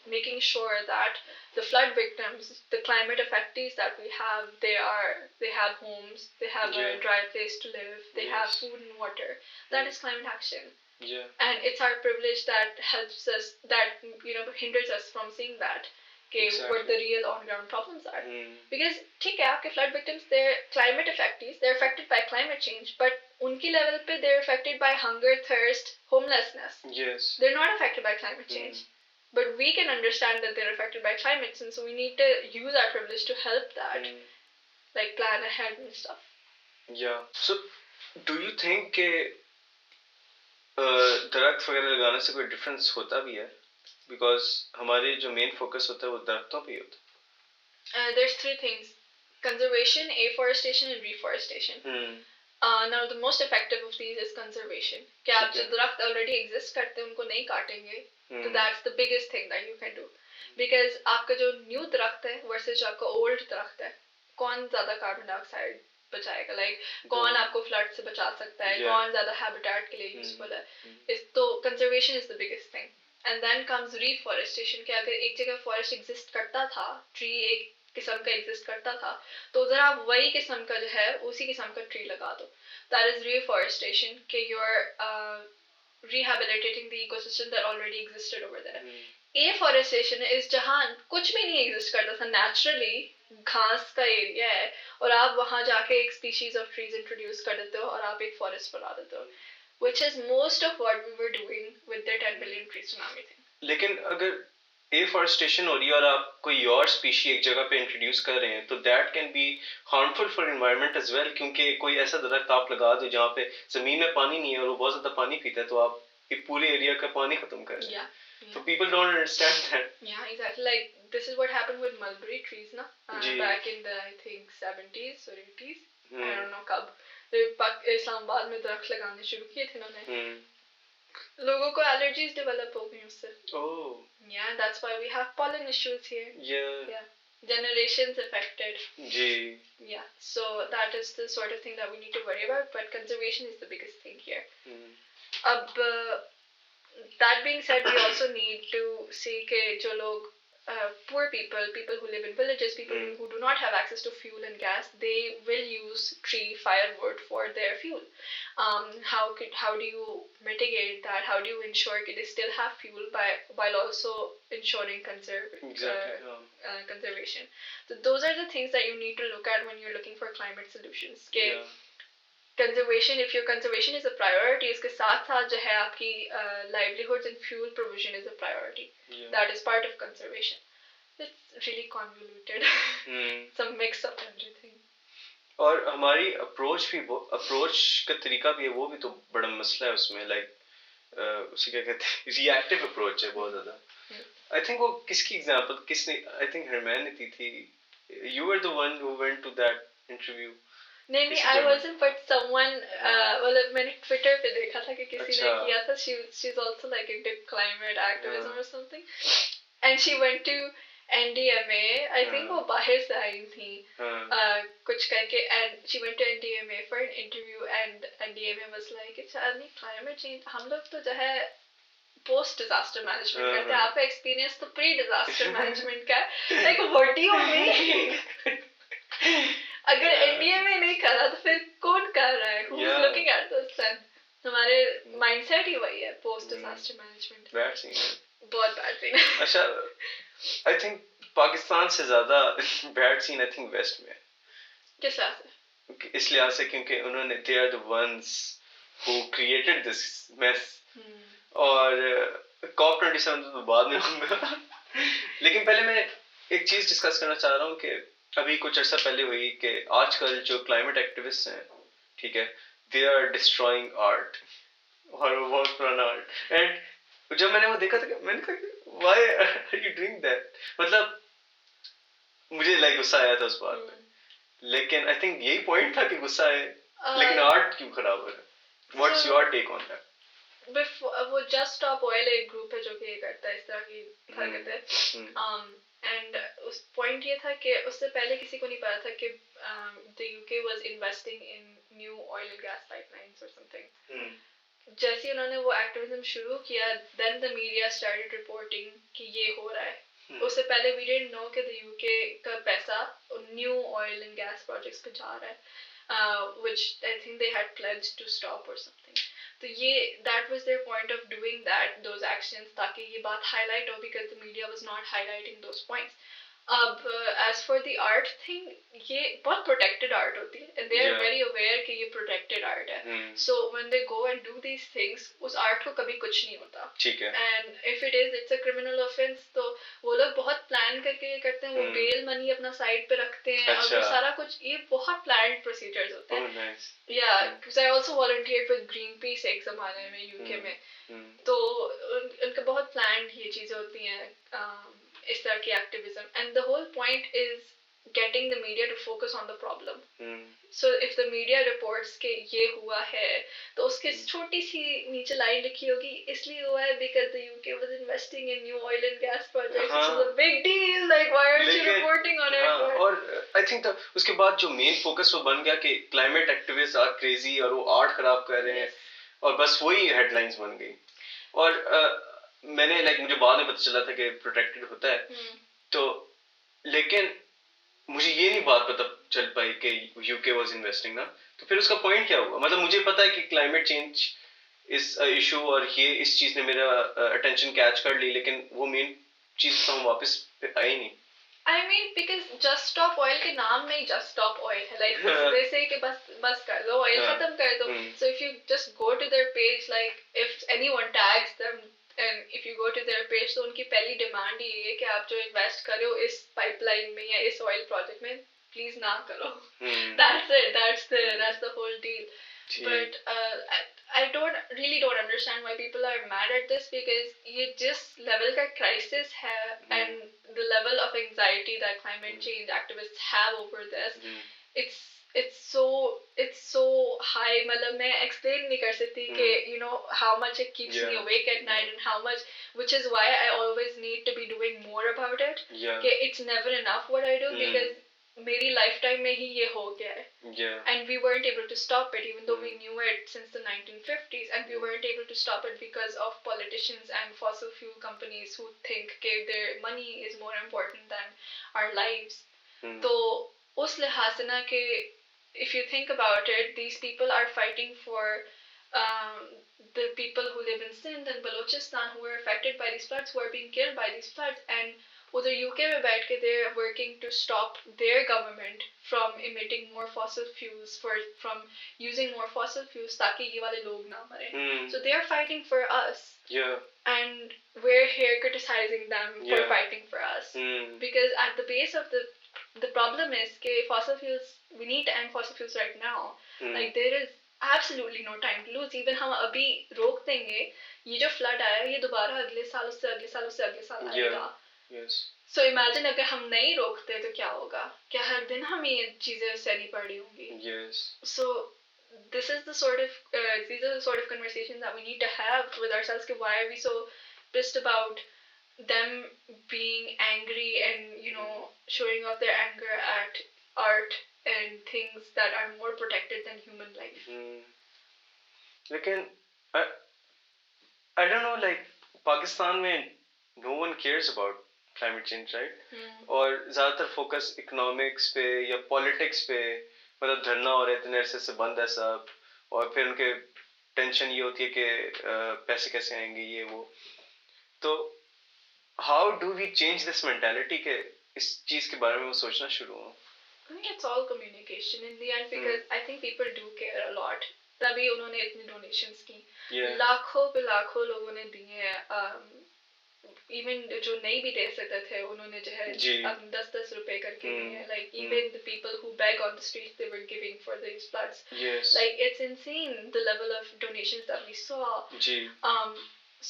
making sure that the flood victims, the climate affectees that we have, they have homes, they have a dry place to live, they have food and water. That is climate action. And it's our privilege that helps us, that hinders us from seeing that. What the real on-ground problems are. Because ठीक है, आपके flood victims, they're climate affectees, they're affected by climate change, but उनकी level पे they're affected by hunger, thirst, homelessness. Yes. They're not affected by climate change. But we can understand that they're affected by climate change, so we need to use our privilege to help that, plan ahead and stuff. Yeah. So, do you think that दरख्त वगैरह लगाने से कोई difference होता भी है? Because हमारे जो main focus होता है वो दरख्तों पे ही होता है. There's three things. conservation, afforestation and reforestation. Now the most effective of these is conservation. कि आप जो दरख्त already exist करते हैं उनको नहीं काटेंगे, तो that's the biggest thing that you can do. Because आपका जो new दरख्त है versus जो आपका old दरख्त है, कौन ज़्यादा carbon dioxide बचाएगा, like कौन आपको flood से बचा सकता है, कौन ज़्यादा habitat के लिए useful है, तो conservation is the biggest thing. And then comes reforestation कि अगर एक जगह forest exist करता था, tree एक किस्म का exist करता था, तो उधर आप वही किस्म का जो है उसी किस्म का tree लगा दो. That is reforestation कि you're rehabilitating the ecosystem that already existed over there. Afforestation is जहाँ कुछ भी नहीं exist करता था, naturally घास का area है और आप वहाँ जाके एक species of trees introduce कर देते हो और आप एक forest बना देते हो, which is most of what we were doing with the 10 billion tree tsunami thing. लेकिन अगर एफॉरेस्टेशन हो रही है और आप कोई और स्पीशी एक जगह पे इंट्रोड्यूस कर रहे हैं तो that can be harmful for environment as well, क्योंकि कोई ऐसा दरख्त आप लगा दो जहाँ पे जमीन में पानी नहीं है और वो बहुत ज्यादा पानी पीता है, तो आप एक पूरे एरिया का पानी खत्म कर रहे हैं. So people don't understand that. Yeah, exactly. Like this is what happened with mulberry trees, na? Back in the I think 70s or 80s. I don't know कब. इस्लामाबाद में दरख्त लगाने शुरू किए थे उन्होंने. लोगों को allergies develop हो गई उससे. Oh. Yeah, that's why we have pollen issues here. Yeah. Generations affected. Ji. Yeah, so that is the sort of thing that we need to worry about. But conservation is the biggest thing here. अब that being said, we also need to see कि जो लोग poor people who live in villages, people who do not have access to fuel and gas, they will use tree firewood for their fuel. How do you mitigate that? How do you ensure that they still have fuel while also ensuring conservation? So those are the things that you need to look at when you're looking for climate solutions. Conservation, if your conservation is a priority, इसके साथ साथ जो है आपकी livelihoods and fuel provision is a priority. That is part of conservation. It's really convoluted. It's a mix of everything. और हमारी approach का तरीका भी है, वो भी तो बड़ा मसला है उसमें. लाइक उसे क्या कहते हैं, रिएक्टिव अप्रोच है बहुत ज़्यादा. आई थिंक वो किसकी एग्जांपल किसने, आई थिंक हरमैन ने दी थी. You were the one who went to that interview. नहीं, I wasn't, but someone, मतलब मैंने Twitter पे देखा था कि किसी ने किया था. She's also like into climate activism or something, and she went to NDMA. I think वो बाहर से आई थी कुछ करके, and she went to NDMA for an interview, and NDMA was like, it's only climate change. हम लोग तो जो है post disaster management करते हैं, आपका experience तो pre disaster management का है. Like what do you mean? अगर NDMA नहीं कर रहा तो फिर कौन कर रहा है? Who's looking at this then? हमारे mindset ही वही है, post disaster management. Bad scene. बहुत bad scene. अच्छा, I think पाकिस्तान से ज़्यादा bad scene I think West में है. किस लिहाज से? इस लिहाज से क्योंकि उन्होंने they are the ones who created this mess. और COP27 तो बाद में होगा. लेकिन पहले मैं एक चीज़ डिस्कस करना चाह रहा हूँ कि अभी कुछ अर्सा पहले हुई कि आजकल जो क्लाइमेट एक्टिविस्ट हैं, ठीक है, दे आर डिस्ट्रॉइंग आर्ट, और वो बहुत पुराना आर्ट. एंड जब मैंने वो देखा था मैंने कहा why are you doing that, मतलब मुझे लाइक गुस्सा आया था उस बात पे. लेकिन आई थिंक यही पॉइंट था कि गुस्सा है, लेकिन आर्ट क्यों खराब हो रहा है? What's your take on that? वो जस्ट स्टॉप ऑयल एक ग्रुप है जो कि ये करता है इस तरह की हरकतें. एंड उस पॉइंट ये था कि उससे पहले किसी को नहीं पता था कि the UK was investing in new oil and gas pipelines or something. जैसे उन्होंने वो एक्टिविज्म शुरू किया, then the media started reporting कि ये हो रहा है. उससे पहले we didn't know कि the UK का पैसा new oil and gas projects पे जा रहा है, which I think they had pledged to stop or something. तो ये that was their point of doing those actions, ताकि ये बात highlight हो, because the media was not highlighting those points. अब as for the art thing, ये बहुत protected art होती है, and they are very aware कि ये protected art है. So when they go and do these things, उस art को कभी कुछ नहीं होता. ठीक है. And if it is, it's a criminal offense. तो वो लोग बहुत plan करके ये करते हैं, वो bail money अपना side पे रखते हैं, और वो सारा कुछ, ये बहुत planned procedures होते हैं. Oh nice. Yeah, because I also volunteered with Greenpeace एक ज़माने में UK में. तो उनका बहुत planned ये चीज़ें होती हैं, इस तरह की activism. And the whole point is getting the media to focus on the problem. So if the media reports कि ये हुआ है तो उसके छोटी सी नीचे लाइन लिखी होगी इसलिए हुआ है because the UK was investing in new oil and gas projects, which is a big deal, like why aren't you reporting on it? और I think उसके बाद जो मेन फोकस वो बन गया कि climate activists are crazy और वो आर्ट खराब कर रहे हैं और बस वही हेडलाइंस बन गई और मैंने मुझे बाद में पता चला था कि प्रोटेक्टेड होता है तो लेकिन मुझे ये नहीं बात पता चल पाई कि यूके वाज इन्वेस्टिंग ना तो फिर उसका पॉइंट क्या हुआ मतलब मुझे पता है कि क्लाइमेट चेंज इस इशू और ये इस चीज ने मेरा अटेंशन कैच कर ली लेकिन वो मेन चीज तो हम वापस आई नहीं I mean because just stop oil के नाम में ही just stop oil है like they say कि बस कर दो oil खत्म कर दो so if you just go to their page like if anyone tags them and if you go to their page तो उनकी पहली डिमांड ये है कि आप जो इन्वेस्ट कर रहे हो इस पाइपलाइन में या इस ऑयल प्रोजेक्ट में प्लीज ना करो that's it that's the whole deal but I don't understand why people are mad at this because ये जिस level का crisis है and the level of anxiety that climate change activists have over this it's so high मतलब मैं explain नहीं कर सकती कि you know how much it keeps me awake at night and how much which is why I always need to be doing more about it कि it's never enough what I do because मेरी lifetime में ही ये हो गया है and we weren't able to stop it even though we knew it since the 1950s and we weren't able to stop it because of politicians and fossil fuel companies who think that their money is more important than our lives तो उस लिहाज से ना कि if you think about it these people are fighting for the people who live in Sindh and Balochistan who were affected by these floods who are being killed by these floods and उधर UK में बैठ के they're working to stop their government from emitting more fossil fuels from using more fossil fuels ताकि ये वाले लोग ना मरें so they're fighting for us and we're here criticizing them for fighting for us because at the base of the problem is कि fossil fuels we need to end fossil fuels right now like there is absolutely no time to lose even हम अभी रोक देंगे ये जो flood आया ये दोबारा अगले साल आएगा Yes. So imagine अगर हम नहीं रोकते तो क्या होगा क्या हर दिन हमें ये चीजें सहनी पड़ी होंगी Yes. So this is the sort of these are the sort of conversations that we need to have with ourselves कि why are we so pissed about them being angry and you know showing off their anger at art and things that are more protected than human life लेकिन I don't know like Pakistan में no one cares about climate change right और ज़्यादातर focus economics पे या politics पे मतलब धरना हो रहे इतने अरसे से बंद है सब और फिर उनके टेंशन ये होती है कि पैसे कैसे आएंगे ये वो तो how do we change this mentality के इस चीज के बारे में वो सोचना शुरू हो I think it's all communication in the end because I think people do care a lot तभी उन्होंने इतनी डोनेशंस की लाखों पे लाखों लोगों ने दिए even जो नहीं भी दे सकते थे उन्होंने जो है 10-10 रुपए करके दिए like even the people who beg on the streets they were giving for these floods like it's insane the level of donations that we saw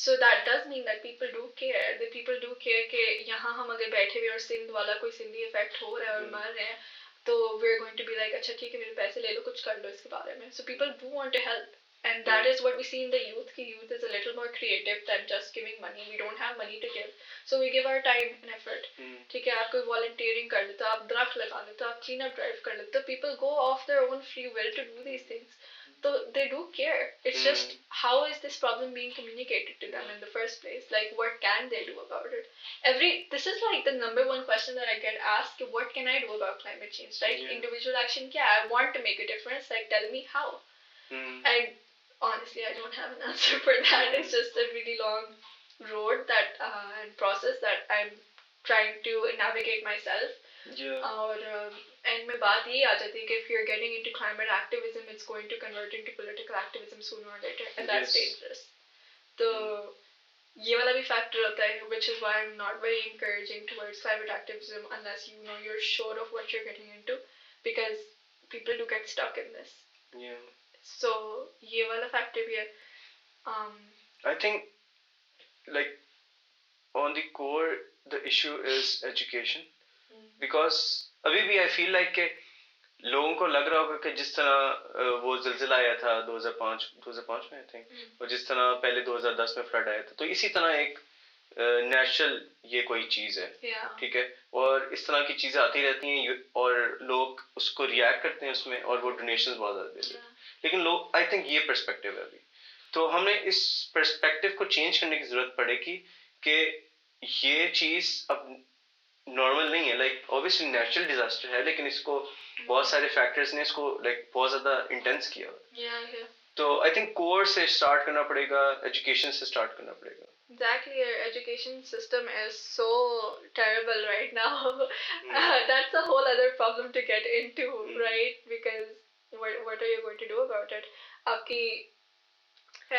so that does mean that people do care the people do care कि यहाँ हम अगर बैठे हुए और सिंध वाला कोई Sindhi effect हो रहा है और मर रहे हैं तो we're going to be like अच्छा ठीक है मेरे पैसे ले लो कुछ कर लो इसके बारे में so people do want to help and that is what we see in the youth ki youth is a little more creative than just giving money we don't have money to give so we give our time and effort ठीक है आप कोई volunteering कर लेते हो आप दरख्त लगा लेते हो आप clean up drive कर लेते हो people go off their own free will to do these things so they do care it's just how is this problem being communicated to them in the first place like what can they do about it this is like the number one question that I get asked what can I do about climate change like individual action kya I want to make a difference like tell me how and honestly I don't have an answer for that it's just a really long road that and process that I'm trying to navigate myself और end में बात ये आ जाती है कि if you're getting into climate activism it's going to convert into political activism sooner or later and that's dangerous तो ये वाला भी factor होता है which is why I'm not very encouraging towards climate activism unless you know you're sure of what you're getting into because people do get stuck in this so ये वाला factor भी है I think like on the core the issue is education because अभी भी I feel like के लोगों को लग रहा होगा कि जिस तरह वो ज़िलज़िला आया था 2005 में आई थिंक, और जिस तरह पहले 2010 में फ्लड आया था, तो इसी तरह एक नेचुरल ये कोई चीज़ है, ठीक है, और इस तरह की चीज़ें आती रहती हैं और लोग उसको रिएक्ट करते हैं उसमें, और वो डोनेशंस बहुत ज़्यादा देते हैं, लेकिन लोग आई थिंक ये पर्सपेक्टिव है अभी, तो हमें इस पर्सपेक्टिव को चेंज करने की ज़रूरत पड़ेगी कि ये चीज़ अब नॉर्मल नहीं है, लाइक ऑब्वियसली नेचुरल डिजास्टर है, लेकिन इसको बहुत सारे फैक्टर्स ने इसको लाइक बहुत ज़्यादा इंटेंस किया, तो आई थिंक कोर से स्टार्ट करना पड़ेगा, एजुकेशन से स्टार्ट करना पड़ेगा. Exactly, our education system is so terrible right now. That's a whole other problem to get into, right? Because what are you going to do about it? Aapki,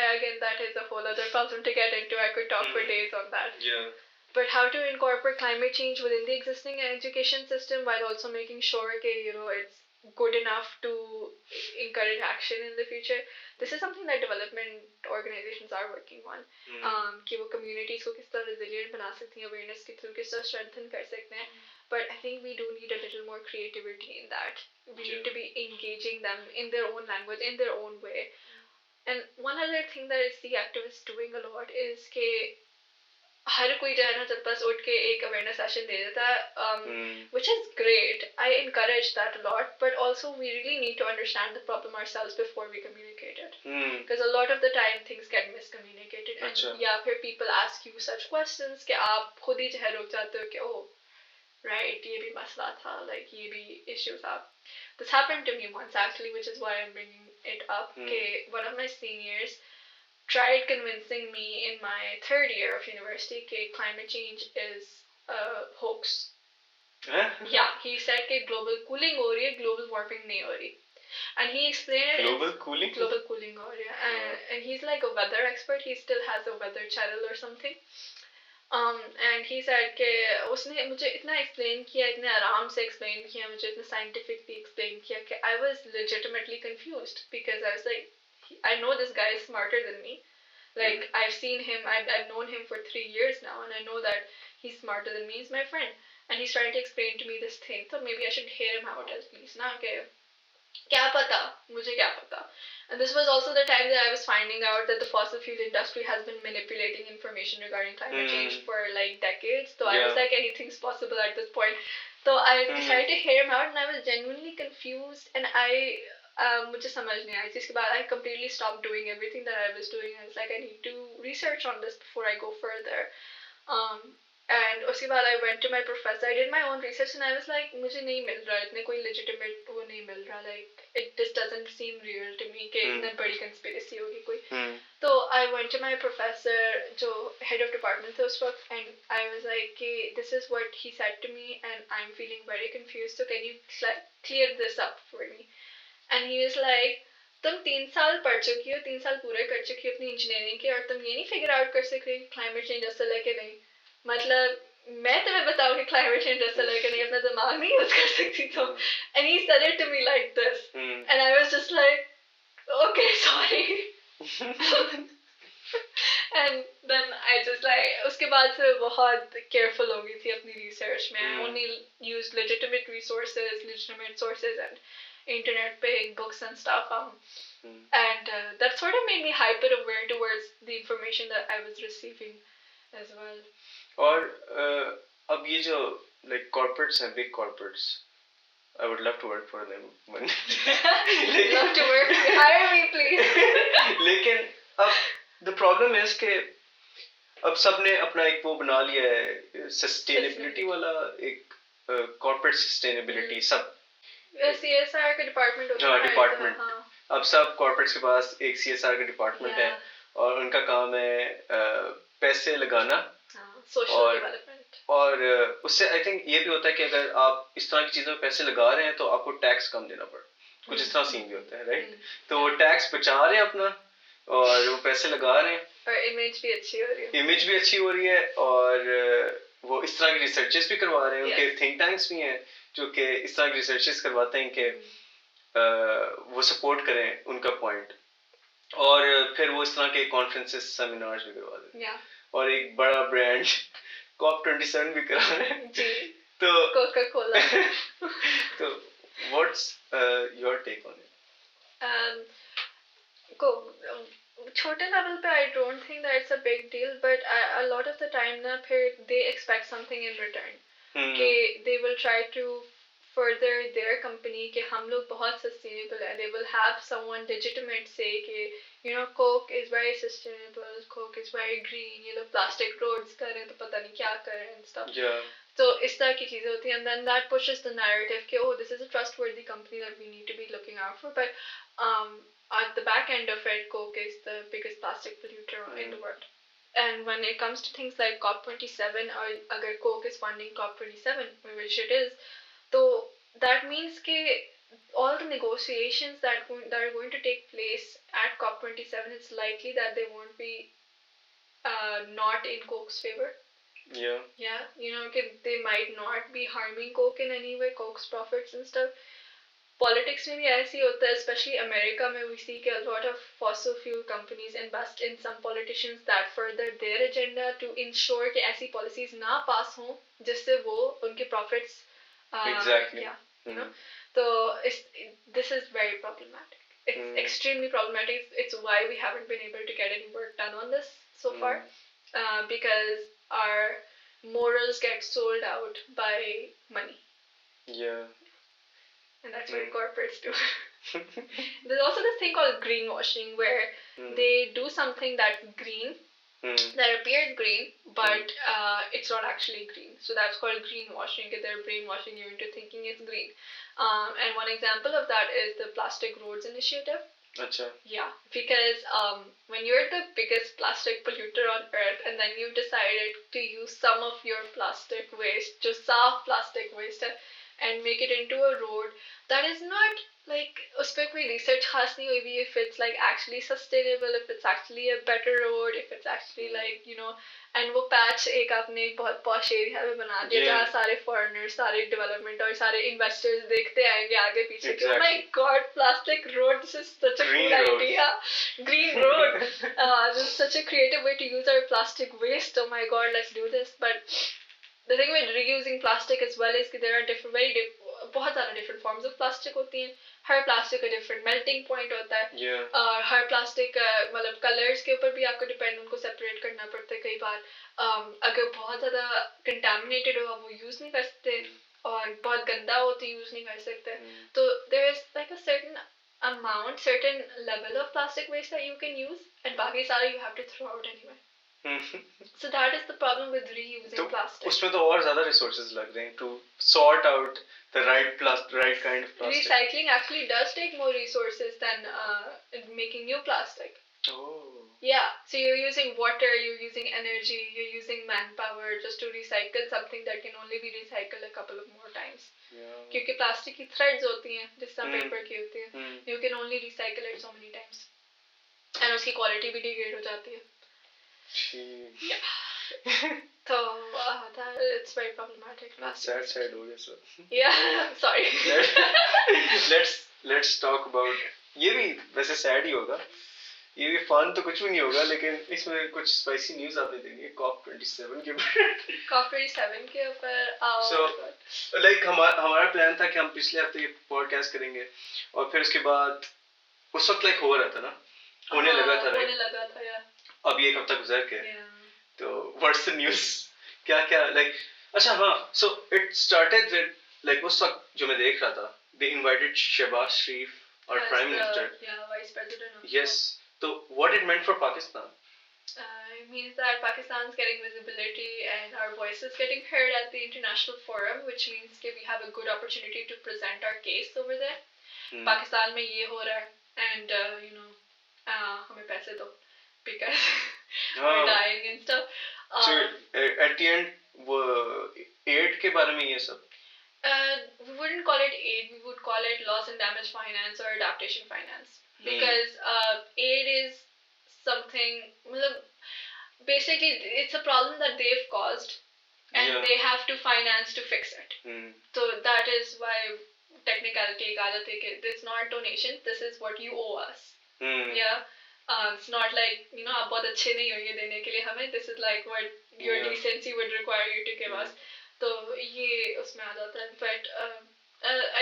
again, that is a whole other problem to get into. I could talk for days on that. Yeah. But how to incorporate climate change within the existing education system while also making sure that it's good enough to encourage action in the future. This is something that development organizations are working on. कि वो communities को किस तरह resilient बना सकती हैं, awareness के through किस तरह strengthen कर सकते हैं. But I think we do need a little more creativity in that. We need to be engaging them in their own language, in their own way. And one other thing that I see activists doing a lot is कि हर कोई जो है ना जब बस उठ के एक अवेयरनेस सेशन दे देता है, which is great. I encourage that a lot, but also we really need to understand the problem ourselves before we communicate it. Because a lot of the time things get miscommunicated, and फिर people ask you such questions कि आप खुद ही जो है रुक जाते हो कि oh right ये भी मसला था, like ये भी issue था. This happened to me once actually, which is why I'm bringing it up. कि one of my seniors tried convincing me in my third year of university that climate change is a hoax. Yeah, he said that global cooling हो रही है, global warming नहीं हो रही. And he explained it. Global cooling हो रही है. And he's like a weather expert. He still has a weather channel or something. And he said that उसने मुझे इतना explain किया, इतने आराम से explain किया, मुझे इतना scientifically explain किया कि I was legitimately confused because I was like, I know this guy is smarter than me. Like, I've seen him, I've known him for 3 years now, and I know that he's smarter than me. He's my friend. And he's trying to explain to me this thing, so maybe I should hear him out at least. Now, okay, क्या पता, मुझे क्या पता. And this was also the time that I was finding out that the fossil fuel industry has been manipulating information regarding climate change for like decades. So I was like, anything's possible at this point. So I decided to hear him out, and I was genuinely confused, and मुझे समझ नहीं आया. इसके बाद I completely stopped doing everything that I was doing. I was like, I need to research on this before I go further. And उसके बाद I went to my professor. I did my own research, and I was like, मुझे नहीं मिल रहा, इतने कोई legitimate वो नहीं मिल रहा. Like, it just doesn't seem real to me कि इतनी बड़ी conspiracy होगी कोई. So I went to my professor, जो head of department था उस वक्त, and I was like, this is what he said to me, and I'm feeling very confused. So can you clear this up for me? And he was like, तुम 3 साल पढ़ चुकी हो, 3 साल पूरे कर चुकी हो अपनी इंजीनियरिंग के, और तुम ये नहीं फिगर आउट कर सकते कि क्लाइमेट चेंज असल है कि नहीं. मतलब मैं तुम्हें बताऊँ कि क्लाइमेट चेंज असल है कि नहीं, अपना दिमाग नहीं यूज कर सकती तुम. And he said it to me like this, and I was just like, okay, sorry. And then I just like उसके बाद से बहुत careful हो गई थी अपनी research में. I only used legitimate sources and internet paying books and stuff, and that sort of made me hyper aware towards the information that I was receiving as well. और अब ये जो like corporates हैं, big corporates, I would love to work for them. Love to work, hire me please. लेकिन अब the problem is कि अब सबने अपना एक वो बना लिया है sustainability वाला, एक corporate sustainability सब CSR का डिपार्टमेंट होता है. डिपार्टमेंट. अब सब कॉर्पोरेट्स के पास एक CSR का डिपार्टमेंट है, और उनका काम है पैसे लगाना, सोशल डेवलपमेंट. और उससे आई थिंक ये भी होता है कि अगर आप इस तरह की चीज़ों में पैसे लगा रहे हैं तो आपको टैक्स कम देना पड़े. कुछ इस तरह सीन भी होता है, राइट. तो वो टैक्स बचा रहे हैं अपना, और वो पैसे लगा रहे हैं, और इमेज भी अच्छी हो रही है, और वो इस तरह की रिसर्चेस भी करवा रहे हैं. उनके थिंक टैंक्स भी हैं जो कि इस तरह की रिसर्चेस करवाते हैं कि वो सपोर्ट करें उनका पॉइंट, और फिर वो इस तरह के कॉन्फ्रेंसेस सेमिनार्स भी करवा देते हैं. और एक बड़ा ब्रांड COP27 भी करा रहे हैं. तो Coca-Cola. तो what's your take on it? छोटे लेवल पे I don't think that it's a big deal, but a lot of the time ना फिर they expect something in return. कि they will try to further their company कि हम लोग बहुत sustainable है. They will have someone legitimate say कि you know Coke is very sustainable, Coke is very green, ये लोग plastic roads कर रहे हैं तो पता नहीं क्या कर रहे हैं and stuff. Yeah. So इस तरह की चीजें होती हैं and then that pushes the narrative कि oh this is a trustworthy company that we need to be looking out for, but at the back end of it, Coke is the biggest plastic polluter in the world. And when it comes to things like COP27, or agar Coke is funding COP27, which it is, so that means that all the negotiations that are going to take place at COP27, it's likely that they won't be not in Coke's favor. Yeah. Yeah, you know, they might not be harming Coke in any way, Coke's profits and stuff. Politics में भी ऐसे ही होता है, especially America में we see कि a lot of fossil fuel companies invest in some politicians that further their agenda to ensure कि ऐसी policies ना pass हों जिससे वो उनके profits exactly. Yeah, you know, so this is very problematic. It's extremely problematic. It's why we haven't been able to get any work done on this so far, because our morals get sold out by money. Yeah. And that's what corporates do. There's also this thing called greenwashing where they do something that's green, that appears green, but it's not actually green. So that's called greenwashing. They're brainwashing you into thinking it's green. And one example of that is the Plastic Roads Initiative. Achha. Yeah, because when you're the biggest plastic polluter on earth and then you've decided to use some of your plastic waste, just soft plastic waste, and make it into a road, that is not like उसपे कोई research खास नहीं हुई भी if it's like actually sustainable, if it's actually a better road, if it's actually like you know, and वो patch एक आपने बहुत posh area में बना दिया जहाँ सारे foreigners, सारे development और सारे investors देखते आएंगे आगे पीछे कि oh my god, plastic road, this is such a cool idea, green road, this is such a creative way to use our plastic waste, oh my god, let's do this. But the thing with reusing plastic as well is that there are बहुत ज़्यादा different forms of plastic होती हैं. हर plastic का different melting point होता है. Yeah. हर plastic मतलब colors के ऊपर भी आपको depend उनको separate करना पड़ता है कई बार. अगर बहुत ज़्यादा contaminated हो वो use नहीं कर सकते और बहुत गंदा हो तो use नहीं कर सकते. तो there is like a certain amount, certain level of plastic waste that you can use and बाकी सारे you have to throw out anyway. So that is the problem with reusing plastic. उसमें तो और ज़्यादा resources लग रहे हैं to sort out the right kind of plastic. Recycling actually does take more resources than making new plastic. Oh. Yeah, so you're using water, you're using energy, you're using manpower just to recycle something that can only be recycled a couple of more times. Yeah. क्योंकि plastic की threads होती हैं जिस तरह paper की होती हैं. You can only recycle it so many times. And उसकी quality भी degrade हो जाती है. Yeah. So it's very problematic. Sad हो गया sir. Yeah, sorry. Let's talk about ये भी वैसे sad ही होगा. ये भी fun तो कुछ भी नहीं होगा लेकिन इसमें कुछ spicy news आपने देनी है COP27 के ऊपर. COP27 के ऊपर. So like हमारा plan था कि हम पिछले हफ्ते ये podcast करेंगे और फिर उसके बाद उस वक्त like हो रहा था ना होने लगा था यार. अब ये एक हफ्ता गुजर के तो what's the news क्या like अच्छा हाँ so it started with like उस वक्त जो मैं देख रहा था they invited Shehbaz Sharif our prime minister vice president yes so what it meant for Pakistan it means that Pakistan is getting visibility and our voice is getting heard at the international forum which means that we have a good opportunity to present our case over there. Pakistan में ये हो रहा है and you know हमें पैसे दो because we're dying and stuff. So at the end, aid के बारे में ये सब? We wouldn't call it aid. We would call it loss and damage finance or adaptation finance because aid is something. Basically, it's a problem that they've caused, and they have to finance to fix it. So that is why technicality एक आदत है कि it's not donation. This is what you owe us. Yeah. It's not like you know आप बहुत अच्छे नहीं हो ये देने के लिए हमें. This is like what your decency would require you to give us. तो ये उसमें आ जाता है. But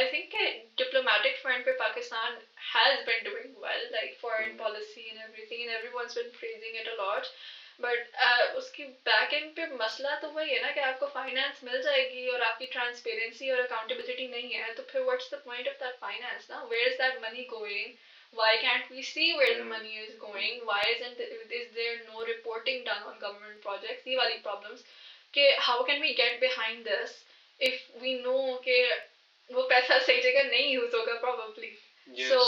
I think diplomatic front पे Pakistan has been doing well, like foreign policy and everything, and everyone's been praising it a lot. But उसकी back end पे मसला तो वही है ना कि आपको finance मिल जाएगी और आपकी transparency और accountability नहीं है, तो फिर what's the point of that finance? Now, where is that money going? Why can't we see where the money is going? Why is there no reporting done on government projects? ये वाली problems. कि how can we get behind this if we know कि वो पैसा सही जगह नहीं use होगा probably. Yes. So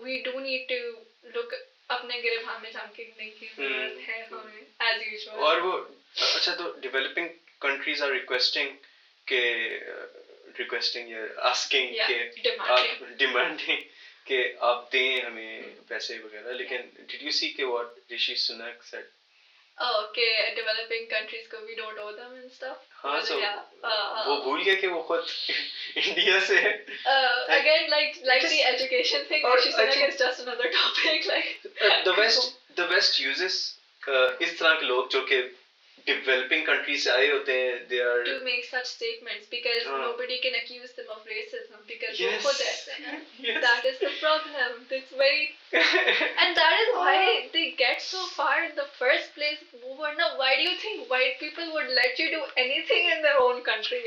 we do need to look अपने गिरबान में झांकने की जरूरत है हमें as usual. और वो अच्छा तो developing countries are requesting या asking के demanding कि आप दें हमें पैसे वगैरह, लेकिन did you see कि what Rishi Sunak said? Oh, okay, developing countries को we don't owe them and stuff. हाँ, so वो भूल गया कि वो खुद इंडिया से again like the education thing, Rishi Sunak is just another topic. Like the West uses इस तरह के लोग जो कि developing countries से आए होते हैं, they are to make such statements because nobody can accuse them of racism because वो खुद ऐसे हैं. That is the problem. It's very and that is why they get so far in the first place. Why do you think white people would let you do anything in their own country?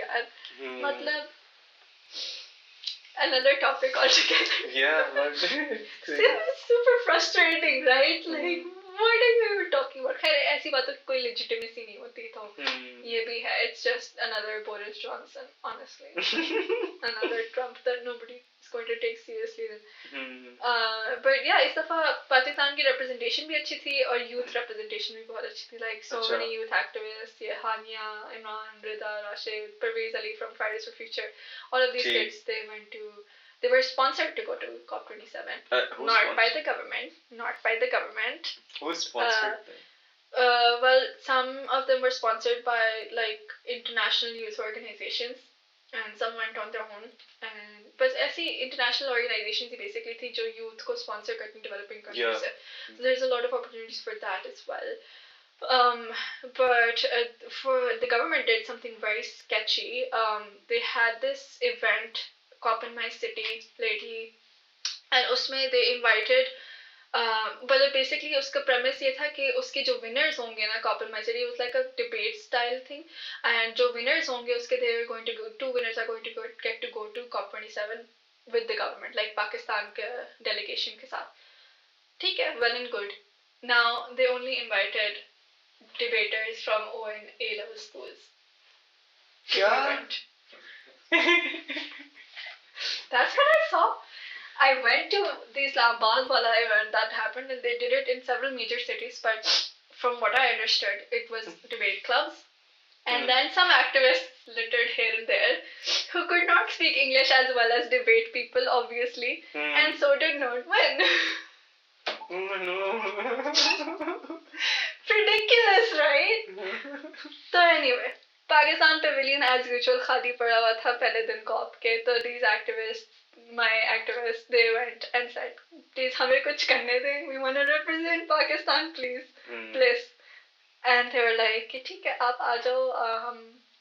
मतलब another topic altogether. Yeah, it's super frustrating, right? Like what are you even talking about? खैर ऐसी बातों की कोई legitimacy नहीं होती, तो ये भी है. It's just another Boris Johnson, honestly. Another Trump that nobody is going to take seriously. But yeah, इस दफा पाकिस्तान की representation भी अच्छी थी और youth representation भी बहुत अच्छी थी. Like so many youth activists, ये Hania, Imran, Rida, Rashid, Pervez Ali from Fridays for Future. All of these kids, they were sponsored to go to COP27. Not by the government. Who sponsored them? Well, some of them were sponsored by like international youth organizations, and some went on their own. And but ऐसी international organizations ही basically थी जो youth को sponsor करती developing countries. Yeah. So there's a lot of opportunities for that as well. But for the government did something very sketchy. They had this event COP in my city lately, and उसमें they invited but basically उसका premise ये था कि उसके जो winners होंगे ना COP in my city, it was like a debate style thing, and जो winners होंगे उसके they are going to go, 2 winners are going to get to go to COP27 with the government, like Pakistan के delegation के साथ. ठीक है, well and good. Now they only invited debaters from O and A level schools. क्या? That's what I saw. I went to the Islamabad wala event that happened, and they did it in several major cities, but from what I understood, it was debate clubs. And then some activists littered here and there who could not speak English as well as debate people, obviously, and so did not win. Ridiculous, right? So anyway, Pakistan Pavilion as usual खाली पड़ा हुआ था पहले दिन COP के, तो these activists, my activists, they went and said, please हमें कुछ करने दें, we want to represent Pakistan, please. And they were like, ठीक है, आप आ जाओ, हम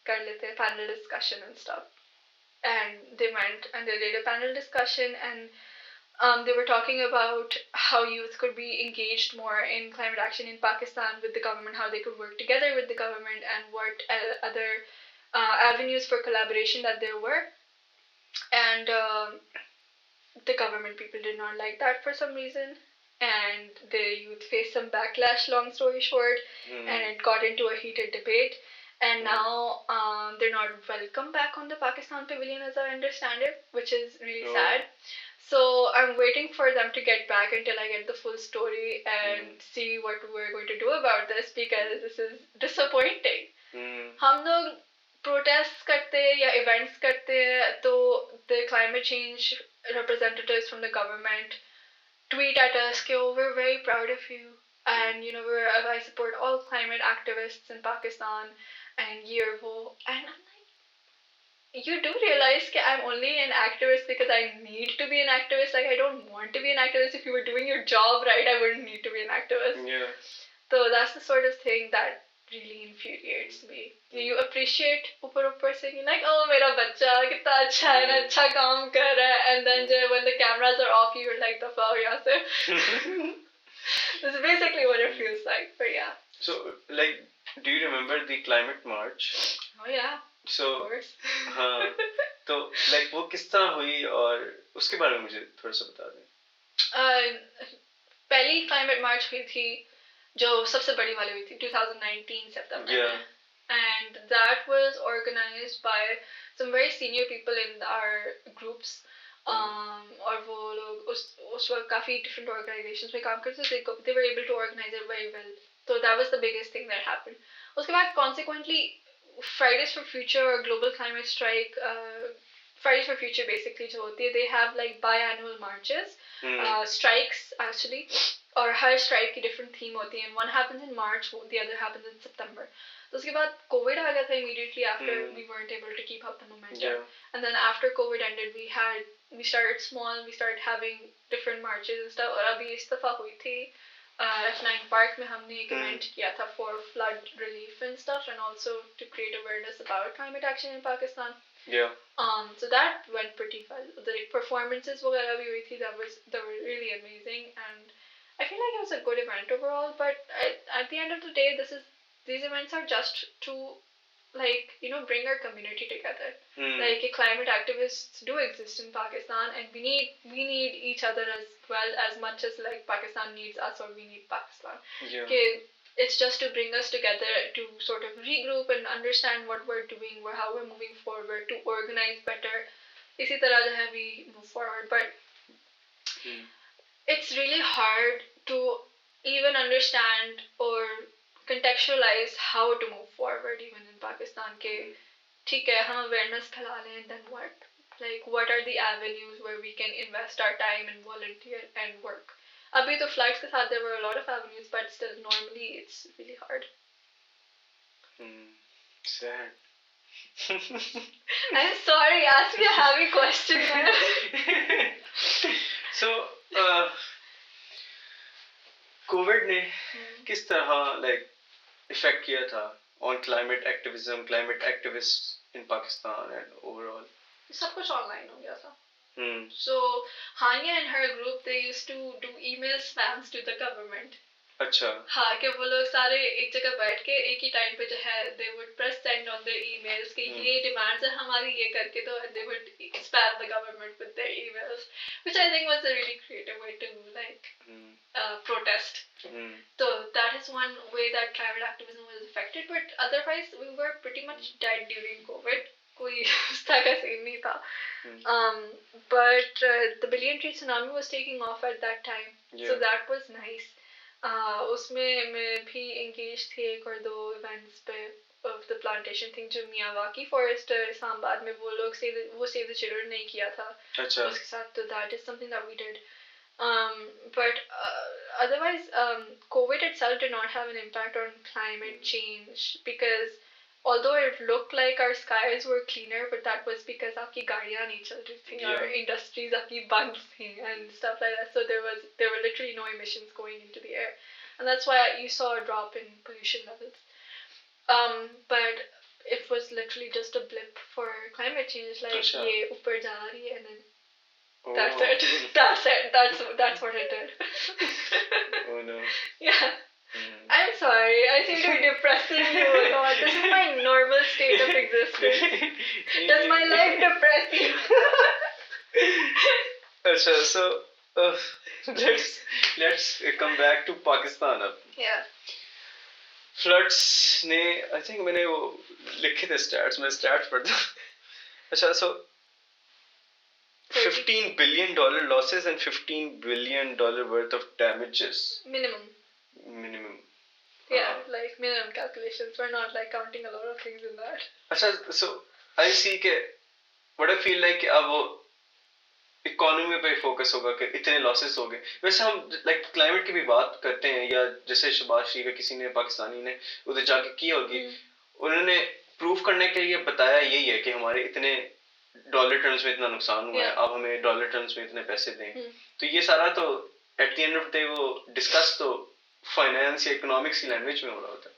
कर लेते हैं panel discussion and stuff. And they went and they did a panel discussion, and they were talking about how youth could be engaged more in climate action in Pakistan with the government, how they could work together with the government, and what other avenues for collaboration that there were. And the government people did not like that for some reason, and the youth faced some backlash, long story short, and it got into a heated debate. And now they're not welcome back on the Pakistan Pavilion, as I understand it, which is really sad. So I'm waiting for them to get back until I get the full story and see what we're going to do about this, because this is disappointing. हम लोग protests करते या events करते तो the climate change representatives from the government tweet at us कि oh, we're very proud of you, and you know I support all climate activists in Pakistan, and year wo, and I'm like, you do realize that I'm only an activist because I need to be an activist. Like, I don't want to be an activist. If you were doing your job right, I wouldn't need to be an activist. Yeah. So that's the sort of thing that really infuriates me. You appreciate ऊपर से you're like, oh मेरा बच्चा कितना अच्छा है ना, अच्छा काम कर रहा है, and then when the cameras are off you're like the flower यहाँ से. That's basically what it feels like, but yeah. So like, do you remember the climate march? Oh yeah. So of course. हाँ, तो like वो किस तरह हुई और उसके बारे में मुझे थोड़ा सा बता दें. पहली climate march हुई थी जो सबसे बड़ी वाली हुई थी 2019 September में. And that was organized by some very senior people in our groups. और वो लोग उस वक्त काफी different organizations में काम करते थे. They were able to organize it very well. So that was the biggest thing that happened. उसके बाद consequently Fridays for Future or Global Climate Strike, Fridays for Future basically जो होती है, they have like biannual marches, strikes actually. और हर strike की different theme होती है. One happens in March, the other happens in September. तो उसके बाद कोविड आ गया था immediately after. We weren't able to keep up the momentum. And then after COVID ended, we started small. We started having different marches and stuff. और अभी इस दफा हुई थी F9 Park में हमने एक event किया था for flood relief and stuff, and also to create awareness about climate action in Pakistan. So that went pretty well. The performances वगैरह भी हुई थी. They were really amazing, and I feel like it was a good event overall. But at the end of the day, these events are just to, like, bring our community together. Like, climate activists do exist in Pakistan, and we need each other as well, as much as like Pakistan needs us or we need Pakistan. It's just to bring us together to sort of regroup and understand what we're doing, how we're moving forward, to organize better. इसी तरह जो है we move forward. But it's really hard to even understand or contextualize how to move forward even in Pakistan. के ठीक है हम awareness फैला लें, and then what? Like, what are the avenues where we can invest our time and volunteer and work? अभी तो floods के साथ there were a lot of avenues, but still normally it's really hard. Sad. I'm sorry, ask me a heavy question. So COVID ने किस तरह like effect किया था on climate activism, climate activists in Pakistan and overall? सब कुछ online हो गया था. So Hania and her group, they used to do email spams to the government. अच्छा. हाँ कि वो लोग सारे एक जगह बैठ के एक ही टाइम पे जो है they would press send on their emails कि ये demands है हमारी, ये करके दो, and they would spam the government with their emails, which I think was a really creative way to like protest. So that is one way that climate activism was affected, but otherwise we were pretty much dead during COVID. कोई उसका का scene नहीं था. But the billion tree tsunami was taking off at that time. So that was nice. उसमें मैं भी engaged थी एक और दो events पे of the plantation thing जो Miyawaki forest इस्लामाबाद में वो लोग save the children ने किया था. अच्छा. उसके साथ तो that is something that we did. But otherwise COVID itself did not have an impact on climate change, because although it looked like our skies were cleaner, but that was because आपकी गाड़ियाँ नहीं चल रही थी, our industries आपकी बंद थी and stuff like that. So there were literally no emissions going into the air, and that's why you saw a drop in pollution levels. But it was literally just a blip for climate change. Like ये ऊपर जा रही है, and then that's it. That's it. That's what it did. Oh no. Yeah. I'm sorry, I seem to be depressing you. God, this is my normal state of existence. Does my life depress you? अच्छा, so let's come back to Pakistan अब. Yeah. Floods ने, I think मैंने वो लिखे थे stats, मैं stats पढ़ता. अच्छा, so $15 billion losses and $15 billion worth of damages. Minimum. Yeah, like minimum calculations. We're not like counting a lot of things in that. अच्छा, so I see के what I feel like अब वो economy पे focus होगा कि इतने losses हो गए. वैसे हम like climate की भी बात करते हैं, या जैसे शबाज शरीफ किसी ने पाकिस्तानी ने उधर जाके की होगी, उन्होंने prove करने के लिए बताया यही है कि हमारे इतने डॉलर टर्म्स में इतना नुकसान हुआ है, अब हमें डॉलर टर्म्स में इतने पैसे दें. तो ये सारा तो at the end of the day वो discuss तो फाइनेंस या इकोनॉमिक्स की लैंग्वेज में हो रहा होता है.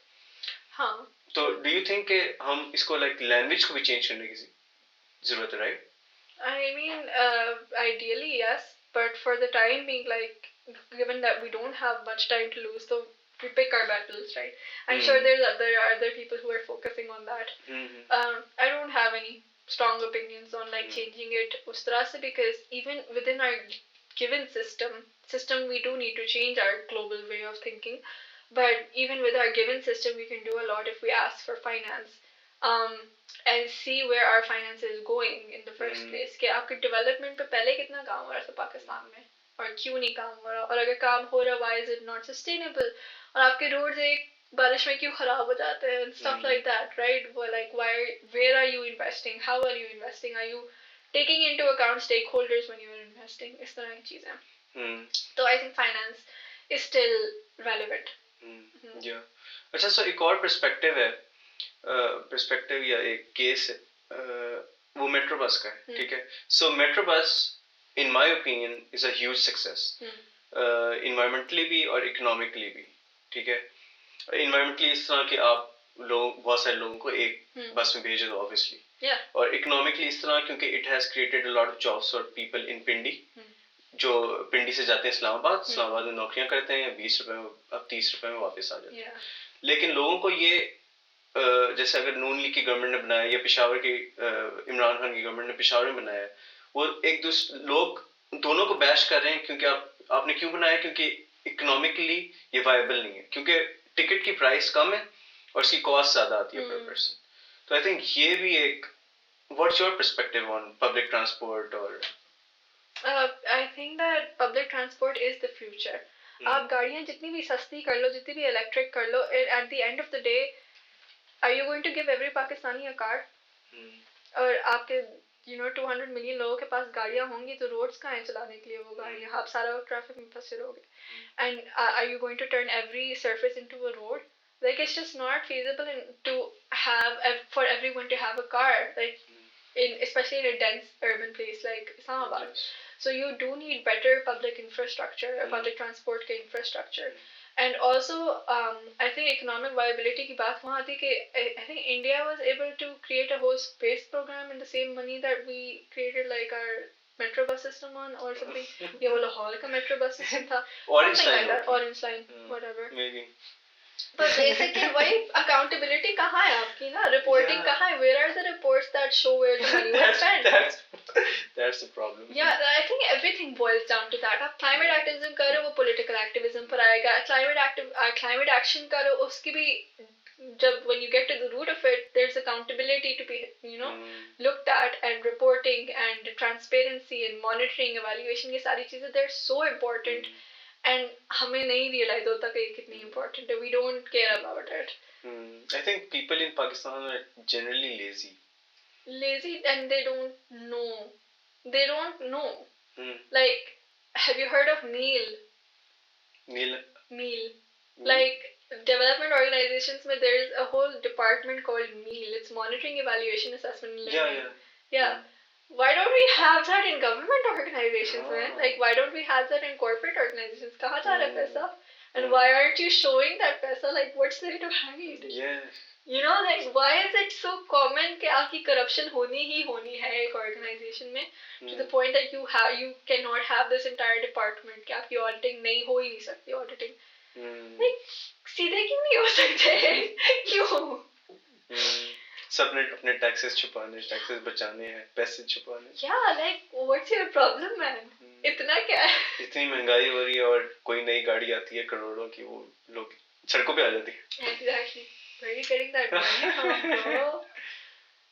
हाँ. तो डू यू थिंक कि हम इसको लाइक लैंग्वेज को भी चेंज करने की जरूरत है, right? I mean, ideally yes, but for the time being, like, given that we don't have much time to lose, so we pick our battles, right? I'm sure there are other people who are focusing on that. I don't have any strong opinions on like changing it us tarah se, because even within our given system we do need to change our global way of thinking. But even with our given system, we can do a lot if we ask for finance. And see where our finance is going in the first place. कि आपके development पे पहले कितना काम हो रहा था पाकिस्तान में और क्यों नहीं काम हो रहा, और अगर काम हो रहा, why is it not sustainable, और आपके roads एक बारिश में क्यों खराब हो जाते हैं and stuff like that, right? Well, like where are you investing, how are you investing, are you taking into account stakeholders when you are investing, इस तरह की चीजें. तो I think finance is still relevant. Yeah. अच्छा, so एक और perspective है, perspective या एक केस है, वो मेट्रो बस का है, ठीक है? So metro bus in my opinion is a huge success, environmentally भी और इकोनॉमिकली भी, ठीक है? इन्वायरमेंटली इस तरह कि आप लोग बहुत सारे लोगों को एक बस में भेज दो ऑब्वियसली, और इकोनॉमिकली इस तरह क्योंकि it has created a lot of jobs for people in Pindi, जो पिंडी से जाते हैं इस्लामाबाद में नौकरियां करते हैं, 20 रुपए में, अब 30 रुपए में वापस आ जाते हैं. लेकिन लोगों को ये जैसे अगर नून लीग की गवर्नमेंट ने बनाया या पेशावर की इमरान खान की गवर्नमेंट ने पेशावर में बनाया, वो एक दूसरे लोग दोनों को बैश कर रहे हैं क्योंकि आपने क्यों बनाया, क्योंकि इकोनॉमिकली ये वायबल नहीं है, क्योंकि टिकट की प्राइस कम है और इसकी कॉस्ट ज्यादा आती है पर पर्सन. तो आई थिंक ये भी एक, what's your perspective on public transport? और I think that public transport is the future. आप गाड़ियां जितनी भी सस्ती कर लो, जितनी भी इलेक्ट्रिक कर लो, at the end of the day are you going to give every Pakistani a car? और आपके 200 मिलियन लोगों के पास गाड़ियां होंगी तो रोड्स कहाँ हैं चलाने के लिए वो गाड़ियां? आप सारा वक्त ट्रैफिक में फंसे रहोगे. And are you going to turn every surface into a road? Like, it's just not feasible to have for everyone to have a car, like especially in a dense urban place like Islamabad. Yes. So you do need better public infrastructure, public transport infrastructure. And also, I think economic viability की बात वहाँ आती कि I think India was able to create a whole space program in the same money that we created like our metro bus system on or something. ये वो लाहौर का metro bus system था. Orange line. Orange line, whatever. Maybe. But basically, why accountability कहाँ है आपकी ना? Reporting कहाँ है? Where are the reports that show where the money was spent? That's the problem. Yeah, I think everything boils down to that. आप climate activism कर रहे हो, वो political activism पर आएगा. Climate action कर रहे हो, उसकी भी जब when you get to the root of it, there's accountability to be looked at, and reporting and transparency and monitoring, evaluation, ये सारी चीजें they're so important. And हमें नहीं realize होता कि ये कितनी important है. We don't care about it. I think people in Pakistan are generally lazy. Lazy, and they don't know. They don't know. Like, have you heard of meal? Meal. Like, development organizations में there is a whole department called meal. It's monitoring, evaluation, assessment, and learning. Yeah. Why don't we have that in government organizations, man? Like, why don't we have that in corporate organizations? कहाँ जा रहा है पैसा? And why aren't you showing that पैसा? Like, what's there to hide? Yes. Like, why is it so common कि आपकी corruption होनी ही होनी है एक organization में, to the point that you cannot have this entire department कि आपकी auditing नहीं हो ही नहीं सकती auditing. Like, सीधे क्यों नहीं हो सकते? क्यों? सब अपने टैक्सेस छुपाने, टैक्सेस बचाने हैं, पैसे छुपाने. Yeah, like, what's your problem, man? इतना क्या है? इतनी महंगाई हो रही है और कोई नई गाड़ी आती है करोड़ों की, वो लोग सड़कों पे आ जाती है. Exactly. Where are you getting that money from, bro?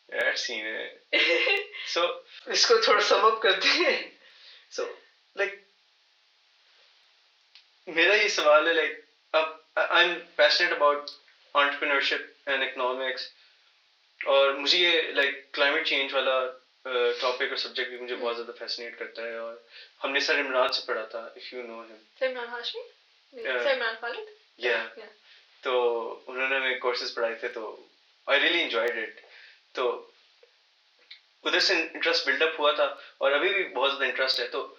That scene है. So इसको थोड़ा sum up करते हैं. So like मेरा ये सवाल है, like अब I'm passionate about entrepreneurship and economics. और मुझे ये लाइक क्लाइमेट चेंज वाला टॉपिक और सब्जेक्ट भी मुझे बहुत ज़्यादा फैसिनेट करता है. और हमने सर इमरान से पढ़ा था, if you know him. Sir Imran Hashmi? Sir Imran Khalid? या तो उन्होंने हमें कोर्सेज पढ़ाए थे, तो आई रियली एंजॉयड इट. तो उधर से इंटरेस्ट बिल्डअप हुआ था और अभी भी बहुत ज़्यादा इंटरेस्ट है. तो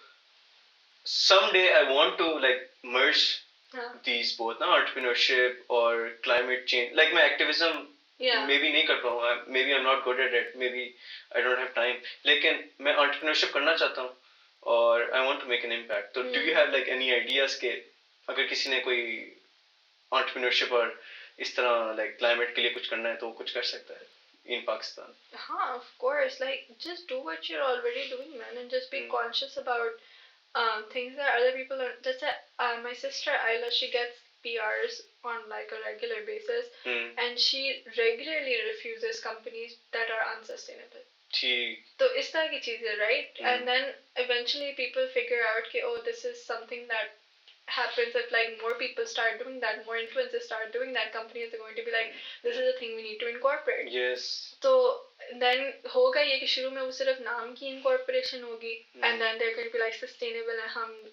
someday I want to like merge these both ना entrepreneurship और climate change, like मैं activism maybe नहीं कर पाऊँगा, maybe I'm not good at it, maybe I don't have time, लेकिन मैं entrepreneurship करना चाहता हूँ और I want to make an impact. तो do you have like any ideas के अगर किसी ने कोई entrepreneurship और इस तरह like climate के लिए कुछ करना है तो कुछ कर सकता है in Pakistan? हाँ, of course, like just do what you're already doing, man, and just be conscious about things that other people are. Just my sister Ayla, she gets PRs on like a regular basis, and she regularly refuses companies that are unsustainable. So इस तरह की चीजें, right? And then eventually people figure out कि oh, this is something that happens if like more people start doing that, more influencers start doing that, companies are going to be like, this is a thing we need to incorporate. Yes. So then होगा ये कि शुरू में वो सिर्फ नाम की incorporation होगी, and then they're going to be like sustainable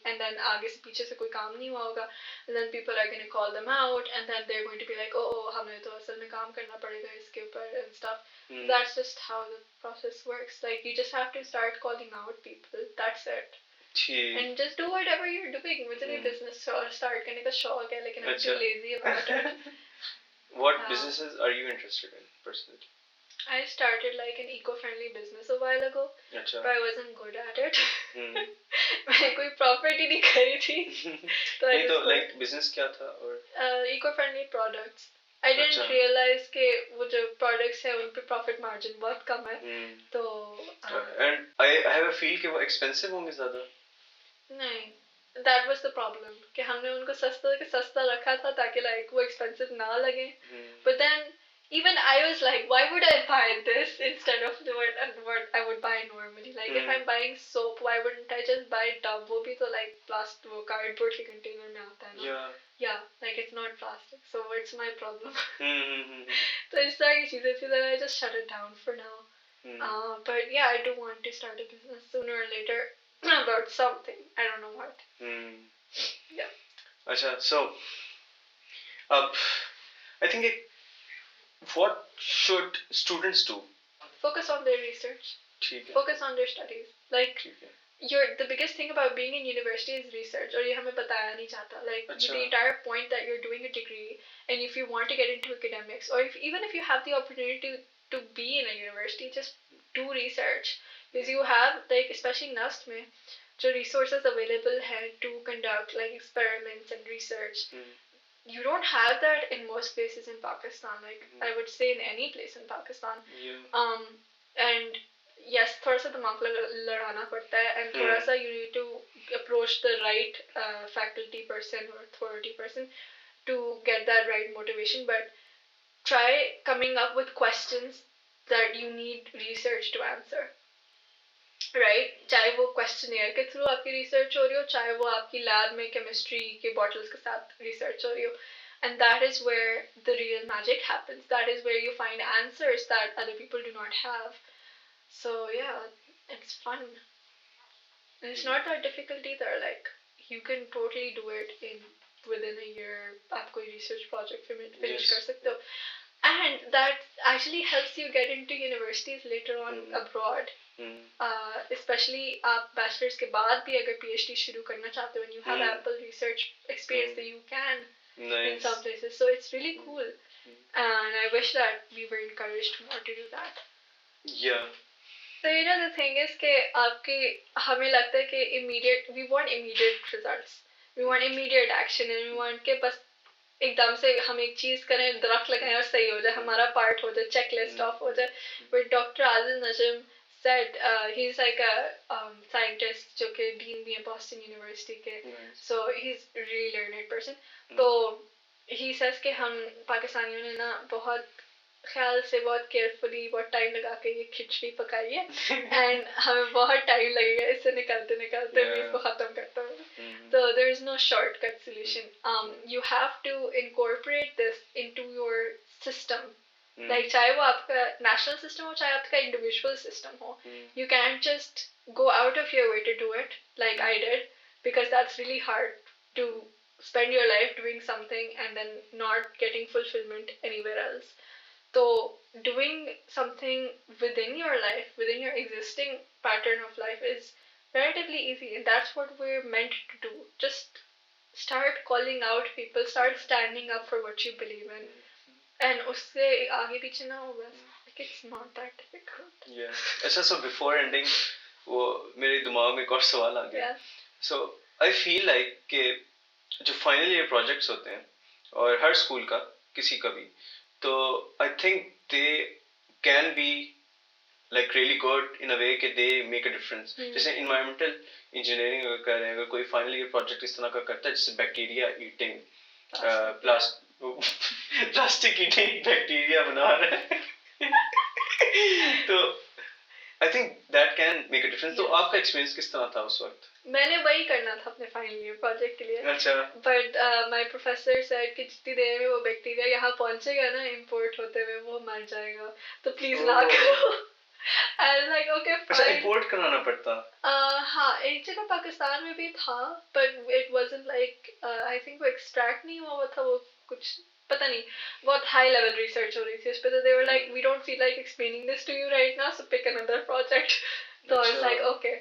and then आगे से पीछे से कोई काम नहीं हुआ होगा, and then people are going to call them out, and then they're going to be like oh हमें तो असल में काम करना पड़ेगा इसके ऊपर and stuff. That's just how the process works. Like you just have to start calling out people. That's it. And just do whatever you're doing. मुझे नहीं business start करने का शौक है, लेकिन I'm too lazy about it. What businesses are you interested in personally? I started like an eco-friendly business a while ago, but I wasn't good at it. मैंने कोई profit ही नहीं करी थी. नहीं तो like business क्या था और? Eco-friendly products. I didn't realize कि वो जो products है उन पे profit margin बहुत कम है. तो and I have a feel कि वो expensive होंगे ज़्यादा. नहीं, that was the problem कि हमने उनको सस्ता रखा था ताकि like वो expensive ना लगे. But then even I was like, why would I buy this instead of what I would buy normally? Like if I'm buying soap, why wouldn't I just buy Dove? वो भी तो like plastic वो cardboard के container में आता है ना. Yeah, like it's not plastic, so it's my problem. So इस तरह की चीजें थी that I just shut it down for now. But yeah, I do want to start a business sooner or later. About something, I don't know what. Yeah. Acha, so I think what should students do? Focus on their research. Focus on their studies. Like the biggest thing about being in university is research, और ये हमें बताया नहीं जाता. Like the entire point that you're doing a degree, and if you want to get into academics, or even if you have the opportunity to be in a university, just do research. Because you have like especially NUST में जो resources available है to conduct like experiments and research. You don't have that in most places in Pakistan. Like I would say in any place in Pakistan. And yes, थोड़ा सा दिमाग लड़ाना पड़ता है, and थोड़ा सा you need to approach the right faculty person or authority person to get that right motivation. But try coming up with questions that you need research to answer. Right? चाहे वो questionnaire के through आपकी research हो रही हो, चाहे वो आपकी लैब में केमिस्ट्री के बॉटल्स के साथ रिसर्च हो रही हो. And that is where the real magic happens. That is where you find answers that other people do not have. So yeah, it's fun. And it's not that difficult either. Like you can totally do it within a year. आप कोई research project finish कर सकते हो. And that actually helps you get into universities later on abroad. Especially आप bachelor's के बाद भी अगर PhD शुरू करना चाहते हो, and you have ample research experience that you can in some places. So it's really cool. And I wish that we were encouraged more to do that. Yeah. So you know the thing is कि हमें लगता है कि we want immediate results. We want immediate action, and we want कि बस एकदम से हम एक चीज करें, दरख्त लगाएं और सही हो जाए, हमारा पार्ट हो जाए, checklist off हो जाए. But Dr. Adil Najm said he's like a scientist जो कि dean भी है Boston University के. So he's a really learned person. तो he says कि हम पाकिस्तानियों ने ना बहुत ख्याल से, बहुत केयरफुली, बहुत टाइम लगा के ये खिचड़ी पकाई है, एंड हमें बहुत टाइम लगेगा इससे निकलते भी इसको खत्म करते हुए. So there is no shortcut solution. You have to incorporate this into your system. Like चाहे वो आपका national system हो, चाहे आपका individual system हो, you can't just go out of your way to do it like I did, because that's really hard to spend your life doing something and then not getting fulfillment anywhere else. So doing something within your life, within your existing pattern of life, is relatively easy, and that's what we're meant to do. Just start calling out people, start standing up for what you believe in, and उससे आगे पीछे ना हो बस. Like it's not that difficult. Yeah. अच्छा, so before ending, वो मेरे दिमाग में एक और सवाल आ गया. So I feel like कि जो फाइनल ईयर प्रोजेक्ट्स होते हैं और हर स्कूल का किसी का भी, तो I think they can be like really good in a way कि they make a difference. जैसे environmental engineering अगर कर रहे हैं, अगर कोई final year project इस तरह का करता है, जैसे bacteria eating plastic eating bacteria बना रहा है, तो I think that can make a difference. तो आपका experience किस तरह था उस वक्त? मैंने वही करना था अपने फाइनल ईयर प्रोजेक्ट के लिए. अच्छा. But my professor said कि जितनी देर में वो बैक्टीरिया यहाँ पहुँचेगा ना इम्पोर्ट होते हुए, वो मर जाएगा, तो प्लीज ना करो. I was like, okay, fine. अच्छा, import कराना पड़ता? हाँ, एक जगह पाकिस्तान में भी था, but it wasn't like, I think वो extract नहीं हुआ था, वो कुछ पता नहीं, बहुत high level research हो रही थी उस पे, तो they were like, we don't feel like explaining this to you right now, so pick another project. So I was like, okay.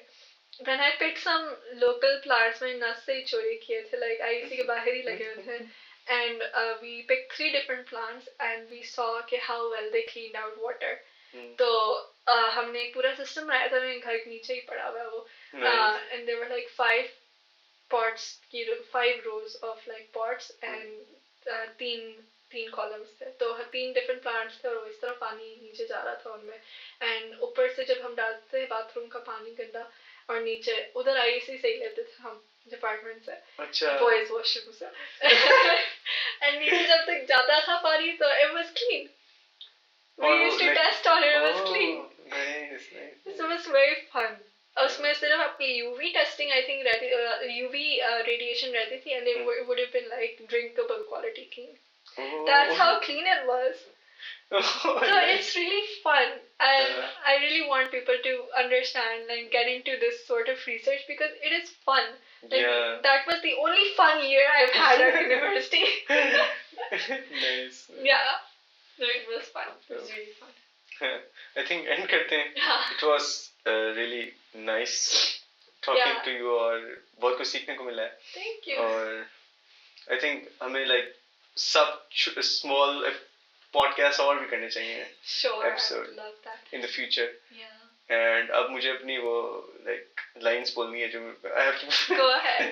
Then I picked some local plants, मैंने NUST से ही चोरी किए थे, like IEC के बाहर ही लगे हुए थे, and we picked 3 different plants, and we saw कि how well they cleaned out water. तो हमने एक पूरा सिस्टम बनाया था, मेरे घर के नीचे ही पड़ा हुआ है वो. And there were like 5 pots, 5 rows of like pots, and 3 columns थे, तो 3 different plants थे, और इस तरह पानी नीचे जा रहा था उनमें. And ऊपर से जब हम डालते थे बाथरूम का पानी गंदा, और नीचे उधर IEC से ही लेते थे हम डिपार्टमेंट से. अच्छा. बॉयज वॉशरूम से. And नीचे jab tak jata tha pani, so it was clean. We used to test on it. It was clean. Nice. So it was very fun. उसमें सिर्फ आपकी UV testing, I think UV radiation रहती थी, and it would have been like drinkable quality clean. That's how clean it was. So it's really fun, and I really want people to understand and get into this sort of research because it is fun. Like, that was the only fun year I've had at university. Nice. Yeah. No, it was fun. It was really fun. I think end करते हैं. It was really nice talking to you, और बहुत कुछ सीखने को मिला है. Thank you. और I think हमें like सब small podcasts और भी करने चाहिए. Sure. Episode. I would love that. In the future. Yeah. And अब मुझे अपनी वो like lines बोलनी है जो I have to. Go ahead.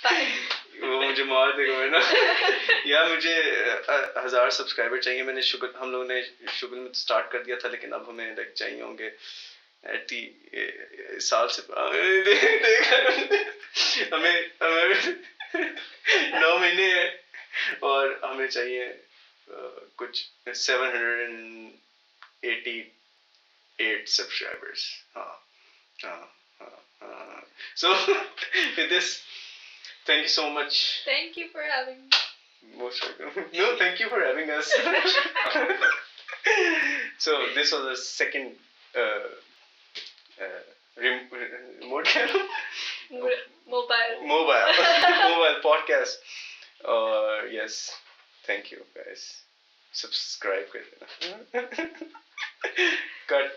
Fine. वो मुझे मार देगा है ना. या मुझे 1000 सब्सक्राइबर चाहिए. मैंने हम लोगों ने शुगर में स्टार्ट कर दिया था, लेकिन अब हमें like चाहिए होंगे 80 साल से. हमें 9 महीने है, और हमें चाहिए कुछ 788 subscribers. So with this, thank you so much. Thank you for having me. Most welcome. No, thank you for having us. So this was the second remote mobile podcast. Yes, thank you guys. Subscribe कर देना. Cut.